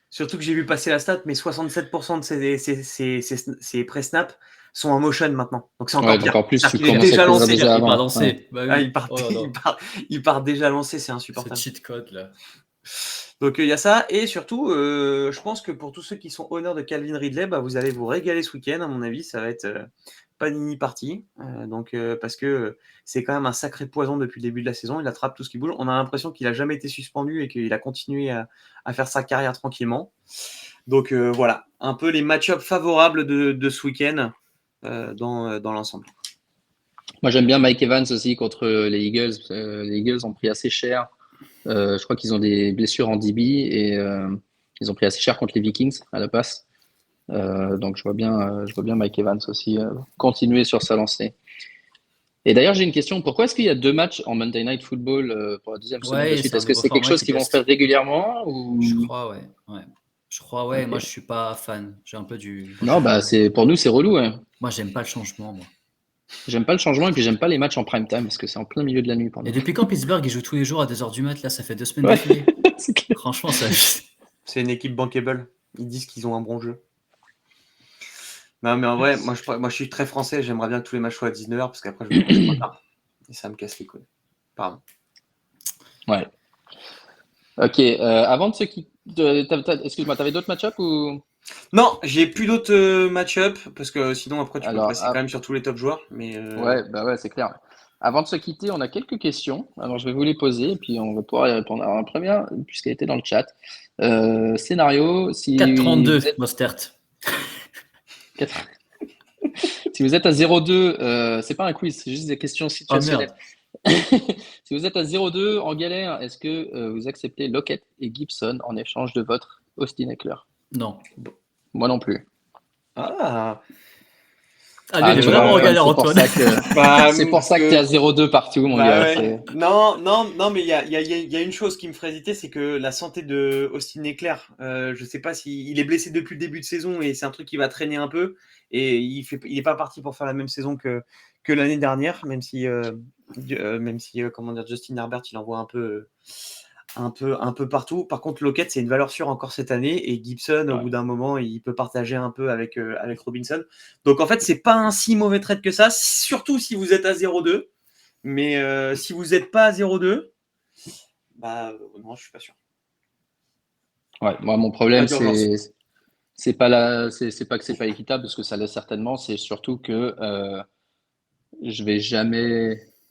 Surtout que j'ai vu passer la stat, mais 67% de ses pré-snaps sont en motion maintenant. Donc c'est encore Ouais, pire. encore plus, C'est-à-dire tu qu'il est commences à déjà couvrir lancé. déjà Il part avant. lancé. Ouais. Bah Ah, oui. il part déjà lancé, c'est Ce insupportable. cheat code là. Donc il y a ça. Et surtout, je pense que pour tous ceux qui sont honneurs de Calvin Ridley, bah, vous allez vous régaler ce week-end. À mon avis, ça va être Panini party. Parce que c'est quand même un sacré poison depuis le début de la saison. Il attrape tout ce qui bouge. On a l'impression qu'il n'a jamais été suspendu et qu'il a continué à faire sa carrière tranquillement. Donc voilà, un peu les match-ups favorables de ce week-end dans l'ensemble. Moi, j'aime bien Mike Evans aussi contre les Eagles. Les Eagles ont pris assez cher. Je crois qu'ils ont des blessures en DB et ils ont pris assez cher contre les Vikings à la passe. Donc je vois bien Mike Evans aussi continuer sur sa lancée. Et d'ailleurs, j'ai une question. Pourquoi est-ce qu'il y a 2 matchs en Monday Night Football pour la deuxième semaine de Ouais, suite? c'est un Est-ce que nouveau c'est quelque format chose qui qu'ils vont teste. faire régulièrement ou... Je crois, ouais. Je crois, ouais. Ok. Moi, je suis pas fan. J'ai un peu du. Non, bah pour nous c'est relou. Hein. Moi, j'aime pas le changement, moi. J'aime pas le changement et puis j'aime pas les matchs en prime time parce que c'est en plein milieu de la nuit pour Et nous. depuis quand Pittsburgh, il joue tous les jours à 2h du mat, là, ça fait 2 semaines Ouais, d'affilée. c'est clair. Franchement, ça. C'est une équipe bankable. Ils disent qu'ils ont un bon jeu. Non, mais en vrai, moi je suis très français. J'aimerais bien que tous les matchs soient à 19h parce qu'après je me couche trop tard. Et ça me casse les couilles. Pardon. Ouais. Ok. Avant de se quitter, excuse-moi, t'avais d'autres match-up ou... Non, j'ai plus d'autres match-up parce que sinon après tu peux Alors, passer quand même sur tous les top joueurs. Mais ouais, bah ouais, c'est clair. Avant de se quitter, on a quelques questions. Alors, je vais vous les poser et puis on va pouvoir y répondre. Alors, la première, puisqu'elle était dans le chat. Scénario, si 4-32, vous êtes, Mostert. si vous êtes à 0-2, c'est pas un quiz, c'est juste des questions Oh situationnelles. merde. Si vous êtes à 0-2 en galère, est-ce que vous acceptez Lockett et Gibson en échange de votre Austin Eckler? Non. Moi non plus. ah, Ah, lui, il est Tu vois, vraiment en Antoine, galère, c'est pour Antoine. ça que bah, c'est pour ça que t'es à 0-2 partout, mon bah gars. ouais. Non, mais il y a une chose qui me ferait hésiter, c'est que la santé de Austin Eckler, je sais pas s'il est blessé depuis le début de saison et c'est un truc qui va traîner un peu et il est pas parti pour faire la même saison que l'année dernière, même si comment dire, Justin Herbert il envoie un peu partout. Par contre, Lockett, c'est une valeur sûre encore cette année. Et Gibson, au bout d'un moment, il peut partager un peu avec Robinson. Donc, en fait, c'est pas un si mauvais trade que ça, surtout si vous êtes à 0-2. Mais si vous n'êtes pas à 0-2, non, je suis pas sûr. Ouais, moi, mon problème, c'est pas que c'est pas équitable, parce que ça l'est certainement, c'est surtout que je vais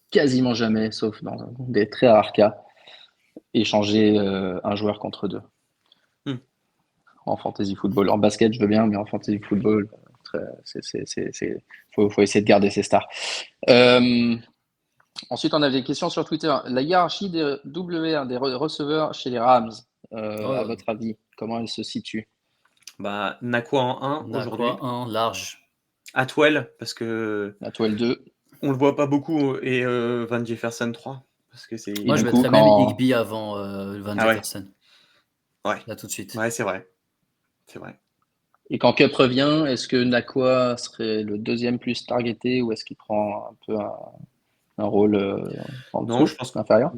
quasiment jamais, sauf dans des très rares cas, échanger un joueur contre deux en fantasy football. En basket, je veux bien, mais en fantasy football, faut essayer de garder ses stars. Ensuite, on avait des questions sur Twitter. La hiérarchie des WR, des receveurs chez les Rams, à votre avis, comment elle se situe? Nakua en 1 aujourd'hui. Nakua 1, large. Atwell, parce que Atwell 2. on le voit pas beaucoup, et Van Jefferson 3. Parce que c'est... Moi, je mettrais même Higbee avant Van Jefferson. Ouais. Là, tout de suite. Ouais, c'est vrai. Et quand Cup revient, est-ce que Nakua serait le deuxième plus targeté, ou est-ce qu'il prend un peu un rôle en dessous, Non, je pense inférieur?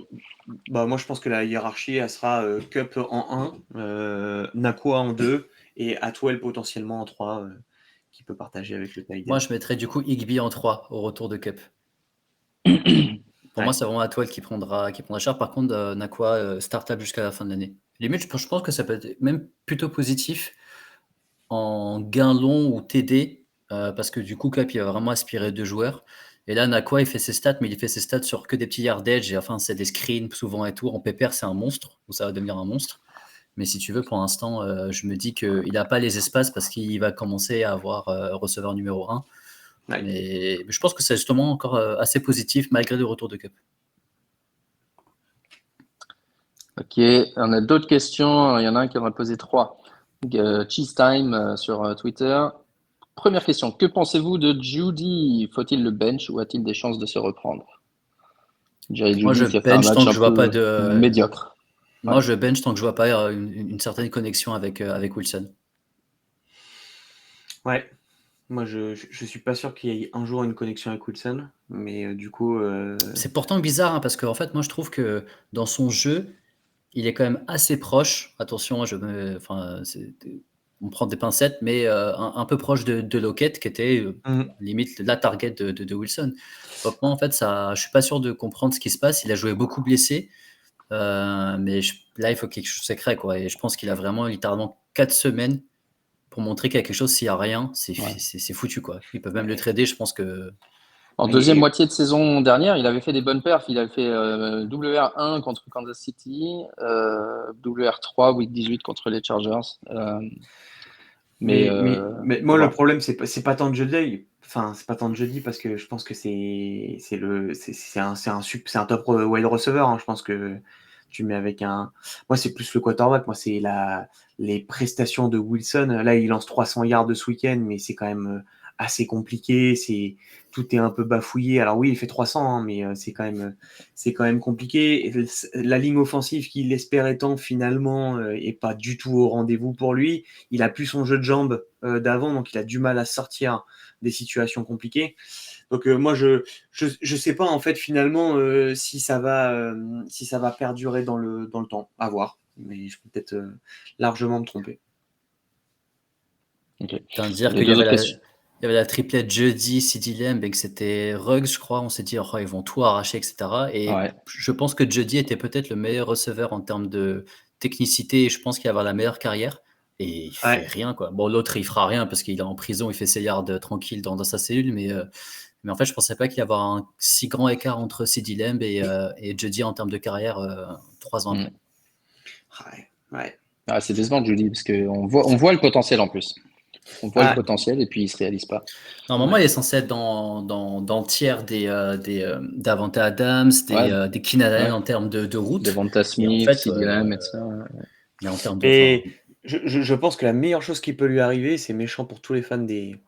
Moi, je pense que la hiérarchie, elle sera Cup en 1, Nakua en 2, et Atwell potentiellement en 3, qui peut partager avec le tight end. Moi, je mettrais du coup Higbee en 3 au retour de Cup. Pour moi, c'est vraiment Atwell qui prendra cher. Par contre, Nakua startable jusqu'à la fin de l'année. Limite, je pense que ça peut être même plutôt positif en gain long ou TD, parce que du coup, Cup, il va vraiment aspirer 2 joueurs. Et là, Nakua, il fait ses stats, mais il fait ses stats sur que des petits yardages. Et enfin, c'est des screens souvent et tout. En PPR, c'est un monstre, ou ça va devenir un monstre. Mais si tu veux, pour l'instant, je me dis qu'il n'a pas les espaces parce qu'il va commencer à avoir receveur numéro 1. Ouais. Mais je pense que c'est justement encore assez positif malgré le retour de Cup. Ok, on a d'autres questions. Il y en a un qui en a posé 3. Cheese Time sur Twitter. Première question, que pensez-vous de Judy? Faut-il le bench ou a-t-il des chances de se reprendre? Jerry Moi, je Judy qui a fait un bench match tant que un je vois pas peu médiocre. Moi, je bench tant que je vois pas une certaine connexion avec Wilson. Ouais. Moi, je suis pas sûr qu'il y ait un jour une connexion avec Wilson, mais du coup... C'est pourtant bizarre, hein, parce qu'en fait, moi, je trouve que dans son jeu, il est quand même assez proche. Attention, on prend des pincettes, mais un peu proche de Lockett, qui était limite la target de Wilson. Donc moi, en fait, je suis pas sûr de comprendre ce qui se passe. Il a joué beaucoup blessé, mais là, il faut quelque chose de secret, quoi. Et je pense qu'il a vraiment littéralement 4 semaines pour montrer qu'il y a quelque chose. S'il n'y a rien, c'est foutu, quoi. Ils peuvent même le trader, je pense que... En deuxième moitié de saison dernière, il avait fait des bonnes perfs. Il avait fait WR1 contre Kansas City, WR3 week 18 contre les Chargers. Mais moi, le problème, c'est pas tant de jeudi. Enfin, c'est pas tant de jeudi parce que je pense que c'est un top wide receiver. Hein. Je pense que tu mets avec un. Moi, c'est plus le quarterback. Moi, c'est les prestations de Wilson. Là, il lance 300 yards de ce week-end, mais c'est quand même assez compliqué. Tout est un peu bafouillé. Alors oui, il fait 300, hein, mais c'est quand même compliqué. Et la ligne offensive qu'il espérait tant finalement est pas du tout au rendez-vous pour lui. Il a plus son jeu de jambes d'avant, donc il a du mal à sortir des situations compliquées. Donc moi je sais pas en fait finalement si ça va perdurer dans le temps, à voir. Mais je peux peut-être largement me tromper. Okay. Dire qu'il y avait la triplette jeudi, CeeDee Lamb, et que c'était Ruggs, je crois. On s'est dit, ils vont tout arracher, etc. Et je pense que Jeudy était peut-être le meilleur receveur en termes de technicité. Et je pense qu'il va avoir la meilleure carrière. Et il fait rien, quoi. Bon, l'autre, il fera rien parce qu'il est en prison, il fait ses yards tranquille dans sa cellule. Mais en fait, je pensais pas qu'il y avait un si grand écart entre CeeDee Lamb et Jeudy en termes de carrière 3 ans après. Ouais. Ah, c'est décevant, Jeudy, parce qu'on voit le potentiel en plus. On voit le potentiel et puis il ne se réalise pas. Normalement, il est censé être dans le tiers d'Avante Adams, des Keenan Allen en termes de route. Devonta Smith, CeeDee Lamb, etc. Mais en termes de... je pense que la meilleure chose qui peut lui arriver, c'est méchant pour tous les fans des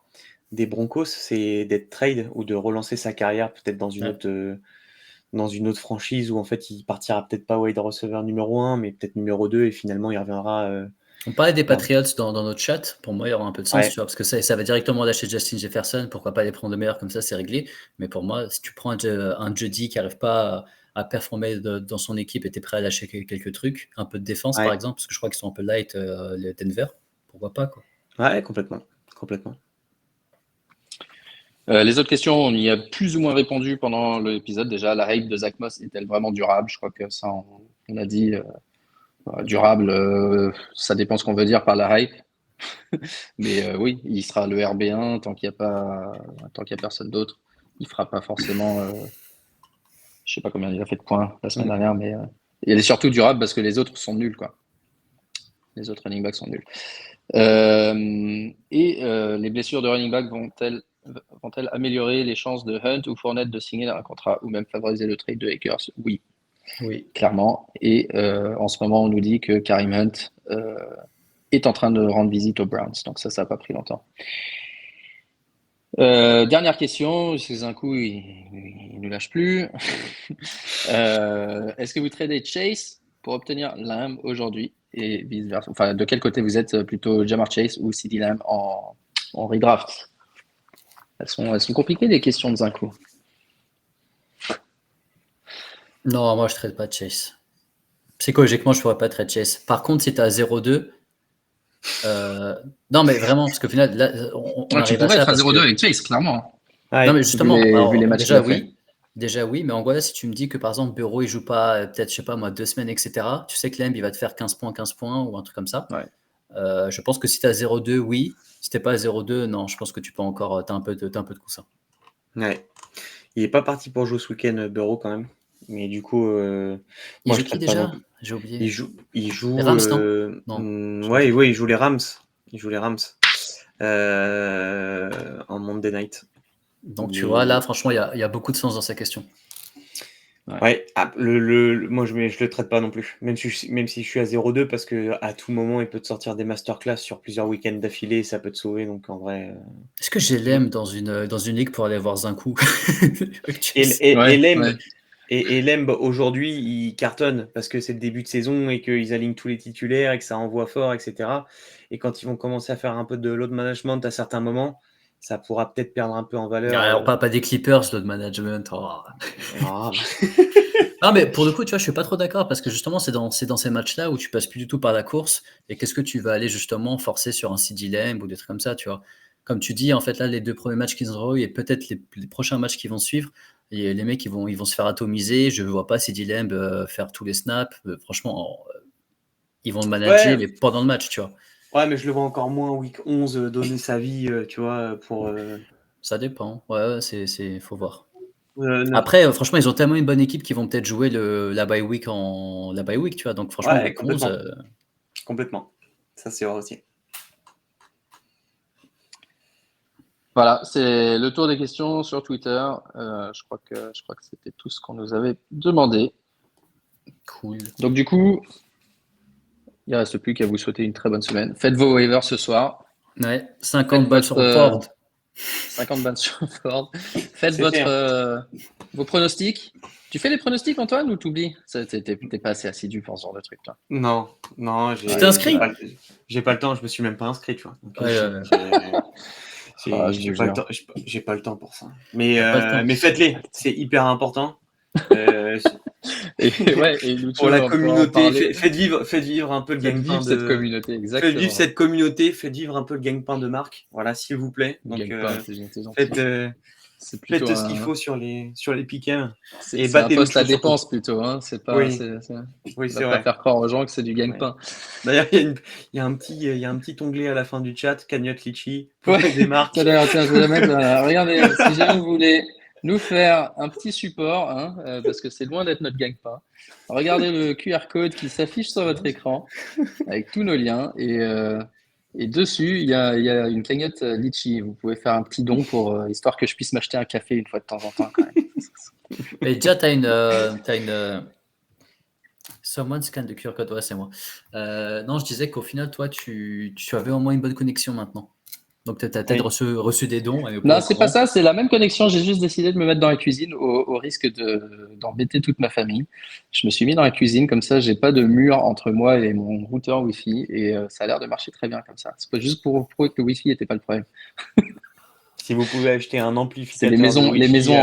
Broncos, c'est d'être trade ou de relancer sa carrière peut-être dans une autre franchise où en fait il partira peut-être pas wide receiver numéro 1, mais peut-être numéro 2 et finalement il reviendra On parlait des Ouais. Patriots dans notre chat. Pour moi, il y aura un peu de sens, Ouais. tu vois, parce que ça va directement lâcher Justin Jefferson. Pourquoi pas les prendre de meilleurs comme ça, c'est réglé. Mais pour moi, si tu prends un Jeudy qui n'arrive pas à performer dans son équipe et tu es prêt à lâcher quelques trucs, un peu de défense par Ouais. exemple, parce que je crois qu'ils sont un peu light, les Denver, pourquoi pas, quoi. Ouais, complètement. Complètement. Les autres questions, on y a plus ou moins répondu pendant l'épisode. Déjà, la hype de Zach Moss est-elle vraiment durable? Je crois que ça, on a dit durable. Ça dépend ce qu'on veut dire par la hype. Mais oui, il sera le RB1 tant qu'il n'y a personne d'autre. Il fera pas forcément. Je sais pas combien il a fait de points la semaine dernière, mais il est surtout durable parce que les autres sont nuls, quoi. Les autres running backs sont nuls. Les blessures de running back vont-elles améliorer les chances de Hunt ou Fournette de signer un contrat ou même favoriser le trade de Akers? Oui, Oui. clairement. Et en ce moment, on nous dit que Kareem Hunt est en train de rendre visite aux Browns. Donc ça n'a pas pris longtemps. Dernière question, parce que d'un coup, il ne lâche plus. Est-ce que vous tradez Chase pour obtenir Lamb aujourd'hui et vice-versa? Enfin, de quel côté vous êtes, plutôt Jamar Chase ou CeeDee Lamb en redraft? Elles sont compliquées, les questions de Zinco. Non, moi je trade pas Chase. Psychologiquement, je pourrais pas trade Chase. Par contre, si tu as 0-2, non, mais vraiment, parce qu'au final, là, on Tu arrive à pourrais ça être à parce 0-2 que. avec Chase, clairement. Ouais. Non, mais Vu justement, les alors, matchs qu'il a fait. déjà oui, mais en gros, là, si tu me dis que par exemple, Bureau, il joue pas, peut-être, je sais pas moi, 2 semaines, etc., tu sais que Lamb, il va te faire 15 points ou un truc comme ça. Ouais. Je pense que si tu as 0-2, oui. Si t'es pas à 0-2, non, je pense que tu peux encore, t'as un peu de coussin. Ouais. Il est pas parti pour jouer ce week-end, Bureau, quand même. Mais du coup, Il moi, joue je qui traite pas non déjà? plus. J'ai oublié. Il joue Les Rams, non? Non. ouais, il joue les Rams. Il joue les Rams. En Monday Night. Donc tu vois, là, Mais franchement, il y a beaucoup de sens dans sa question. ouais, moi je le traite pas non plus. Même si je suis à 0-2 parce que à tout moment il peut te sortir des masterclass sur plusieurs week-ends d'affilée, ça peut te sauver. Donc en vrai. Est-ce que j'ai Lamb dans une ligue pour aller voir Zinkou? Et Lemb, Ouais. et Lemb aujourd'hui il cartonne parce que c'est le début de saison et qu'ils alignent tous les titulaires et que ça envoie fort, etc. Et quand ils vont commencer à faire un peu de load management à certains moments, ça pourra peut-être perdre un peu en valeur. Alors, pas des Clippers, load management. Oh. Ah, Non, mais pour le coup, tu vois, je suis pas trop d'accord parce que justement, c'est dans ces matchs-là où tu passes plus du tout par la course. Et qu'est-ce que tu vas aller justement forcer sur un CeeDee Lamb ou des trucs comme ça, tu vois? Comme tu dis, en fait, là, les 2 premiers matchs qu'ils ont eu et peut-être les prochains matchs qui vont suivre, et les mecs, ils vont se faire atomiser. Je ne vois pas CeeDee Lamb faire tous les snaps. Franchement, ils vont le manager, ouais, mais pendant le match, tu vois. ouais, mais je le vois encore moins week 11 donner sa vie, tu vois, pour. Ça dépend. Ouais, faut voir. Ne- Après, franchement, ils ont tellement une bonne équipe qu'ils vont peut-être jouer la bye week tu vois. Donc, franchement, Ouais, week 11, complètement. Complètement. Ça, c'est vrai aussi. Voilà, c'est le tour des questions sur Twitter. Je crois que c'était tout ce qu'on nous avait demandé. cool. Donc du coup, il ne reste plus qu'à vous souhaiter une très bonne semaine. Faites vos waivers ce soir. Ouais, Faites 50 balles sur Ford. 50 balles sur Ford. Faites C'est fait. vos pronostics. Tu fais les pronostics, Antoine, ou t'oublies? T'es pas assez assidu pour ce genre de truc, toi. Non, non, Tu t'es inscrit? j'ai pas le temps, je me suis même pas inscrit, tu vois. Donc, Ouais, Je j'ai vous pas le jure. temps, j'ai pas le temps pour ça. Mais, T'as pas le temps. mais faites-les, c'est hyper important. Et ouais, et Lucho, Pour la on pourra en communauté, parler. faites vivre un peu le Faites gagne-pain vivre cette de. communauté, Faites vivre exactement. cette communauté, faites vivre un peu le gagne-pain de Marc. Voilà, s'il vous plaît. Donc, Gagne-pain, t'es gentil. faites, C'est plutôt ce qu'il faut sur les pick'em et c'est un battez poste à Lucho surtout. dépense plutôt, hein. C'est pas, Oui, oui, on va c'est pas vrai. faire croire aux gens que c'est du Ouais. gagne-pain. D'ailleurs, il y a un petit onglet à la fin du chat, cagnotte Litchi, pour Ouais. aider Marc. Tiens, d'ailleurs, tiens, je vais la mettre. Regardez, si jamais vous voulez nous faire un petit support, hein, parce que c'est loin d'être notre gagne-pain. Regardez le QR code qui s'affiche sur votre écran avec tous nos liens et dessus il y a une cagnotte Litchi. Vous pouvez faire un petit don pour histoire que je puisse m'acheter un café une fois de temps en temps quand même. Mais déjà, t'as une someone scan de QR code, ouais, c'est moi. Non, je disais qu'au final, toi, tu avais au moins une bonne connexion maintenant. Donc, tu as peut-être reçu des dons. Non, c'est pas ça, c'est la même connexion. J'ai juste décidé de me mettre dans la cuisine au risque d'embêter toute ma famille. Je me suis mis dans la cuisine, comme ça, j'ai pas de mur entre moi et mon routeur Wi-Fi et ça a l'air de marcher très bien comme ça. C'est pas juste pour prouver que le Wi-Fi n'était pas le problème. Si vous pouvez acheter un amplificateur, c'est les maisons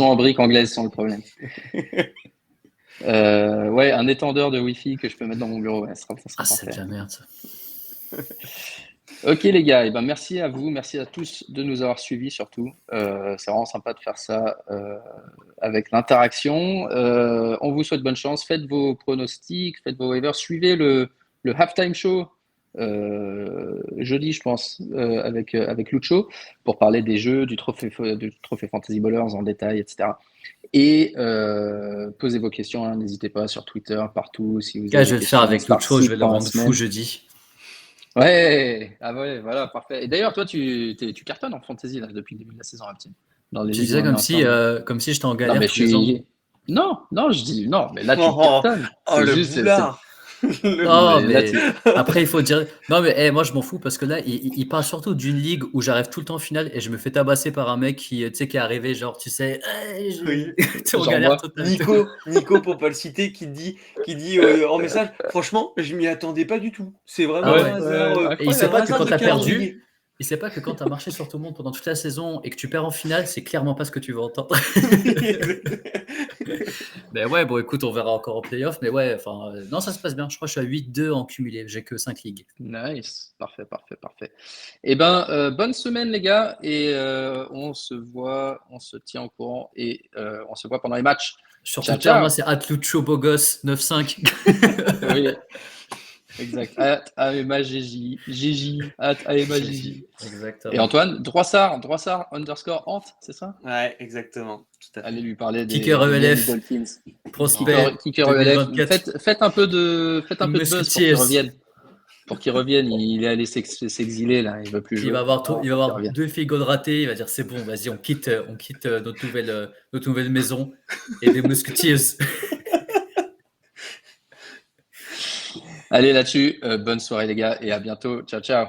en briques anglaises sont le problème. Ouais, un étendeur de Wi-Fi que je peux mettre dans mon bureau, ouais, ça sera parfait. C'est de la merde, ça. Ok les gars, merci à vous, merci à tous de nous avoir suivis surtout. C'est vraiment sympa de faire ça avec l'interaction. On vous souhaite bonne chance, faites vos pronostics, faites vos waivers, suivez le halftime show jeudi je pense avec Lucho pour parler des jeux, du trophée Fantasy Ballers en détail, etc. Et posez vos questions, hein, n'hésitez pas sur Twitter, partout. Si vous je vais le faire avec Lucho, je vais le rendre fou jeudi. Ouais, voilà, parfait. Et d'ailleurs, toi, tu cartonnes en fantasy là, depuis le début de la saison, Aptine. Tu disais comme si j'étais en galère. Non, je dis non, mais là tu cartonnes. Oh, le boulard. Non, mais après, il faut dire. Non, mais moi, je m'en fous parce que là, il parle surtout d'une ligue où j'arrive tout le temps en finale et je me fais tabasser par un mec qui est arrivé, genre, tu sais, en galère totale. Nico, pour pas le citer, qui dit en message, franchement, je m'y attendais pas du tout. C'est vraiment un hasard. Et il sait pas que quand t'as perdu. Il sait pas que quand tu as marché sur tout le monde pendant toute la saison et que tu perds en finale, c'est clairement pas ce que tu veux entendre. Mais ouais, bon, écoute, on verra encore en playoff. Mais ouais, non, ça se passe bien. Je crois que je suis à 8-2 en cumulé. J'ai que 5 ligues. Nice. Parfait. Eh ben, bonne semaine, les gars. Et on se voit, on se tient au courant et on se voit pendant les matchs. Sur Twitter, moi, c'est @lucho_bogos 95. Oui. Exact. @AEMAGJ. Exactement. Et Antoine, Droissard _Ant, c'est ça? Ouais, exactement. Tout à fait. Allez lui parler des Kicker ELF. Dolphins. Prospect. Kicker ELF. Faites un peu de buzz pour qu'il revienne. Il est allé s'exiler là. Il veut plus jouer. Il va avoir 2 field goals ratés. Il va dire c'est bon, vas-y, on quitte notre nouvelle maison et des Musketeers. Allez là-dessus, bonne soirée les gars et à bientôt. Ciao. Ciao.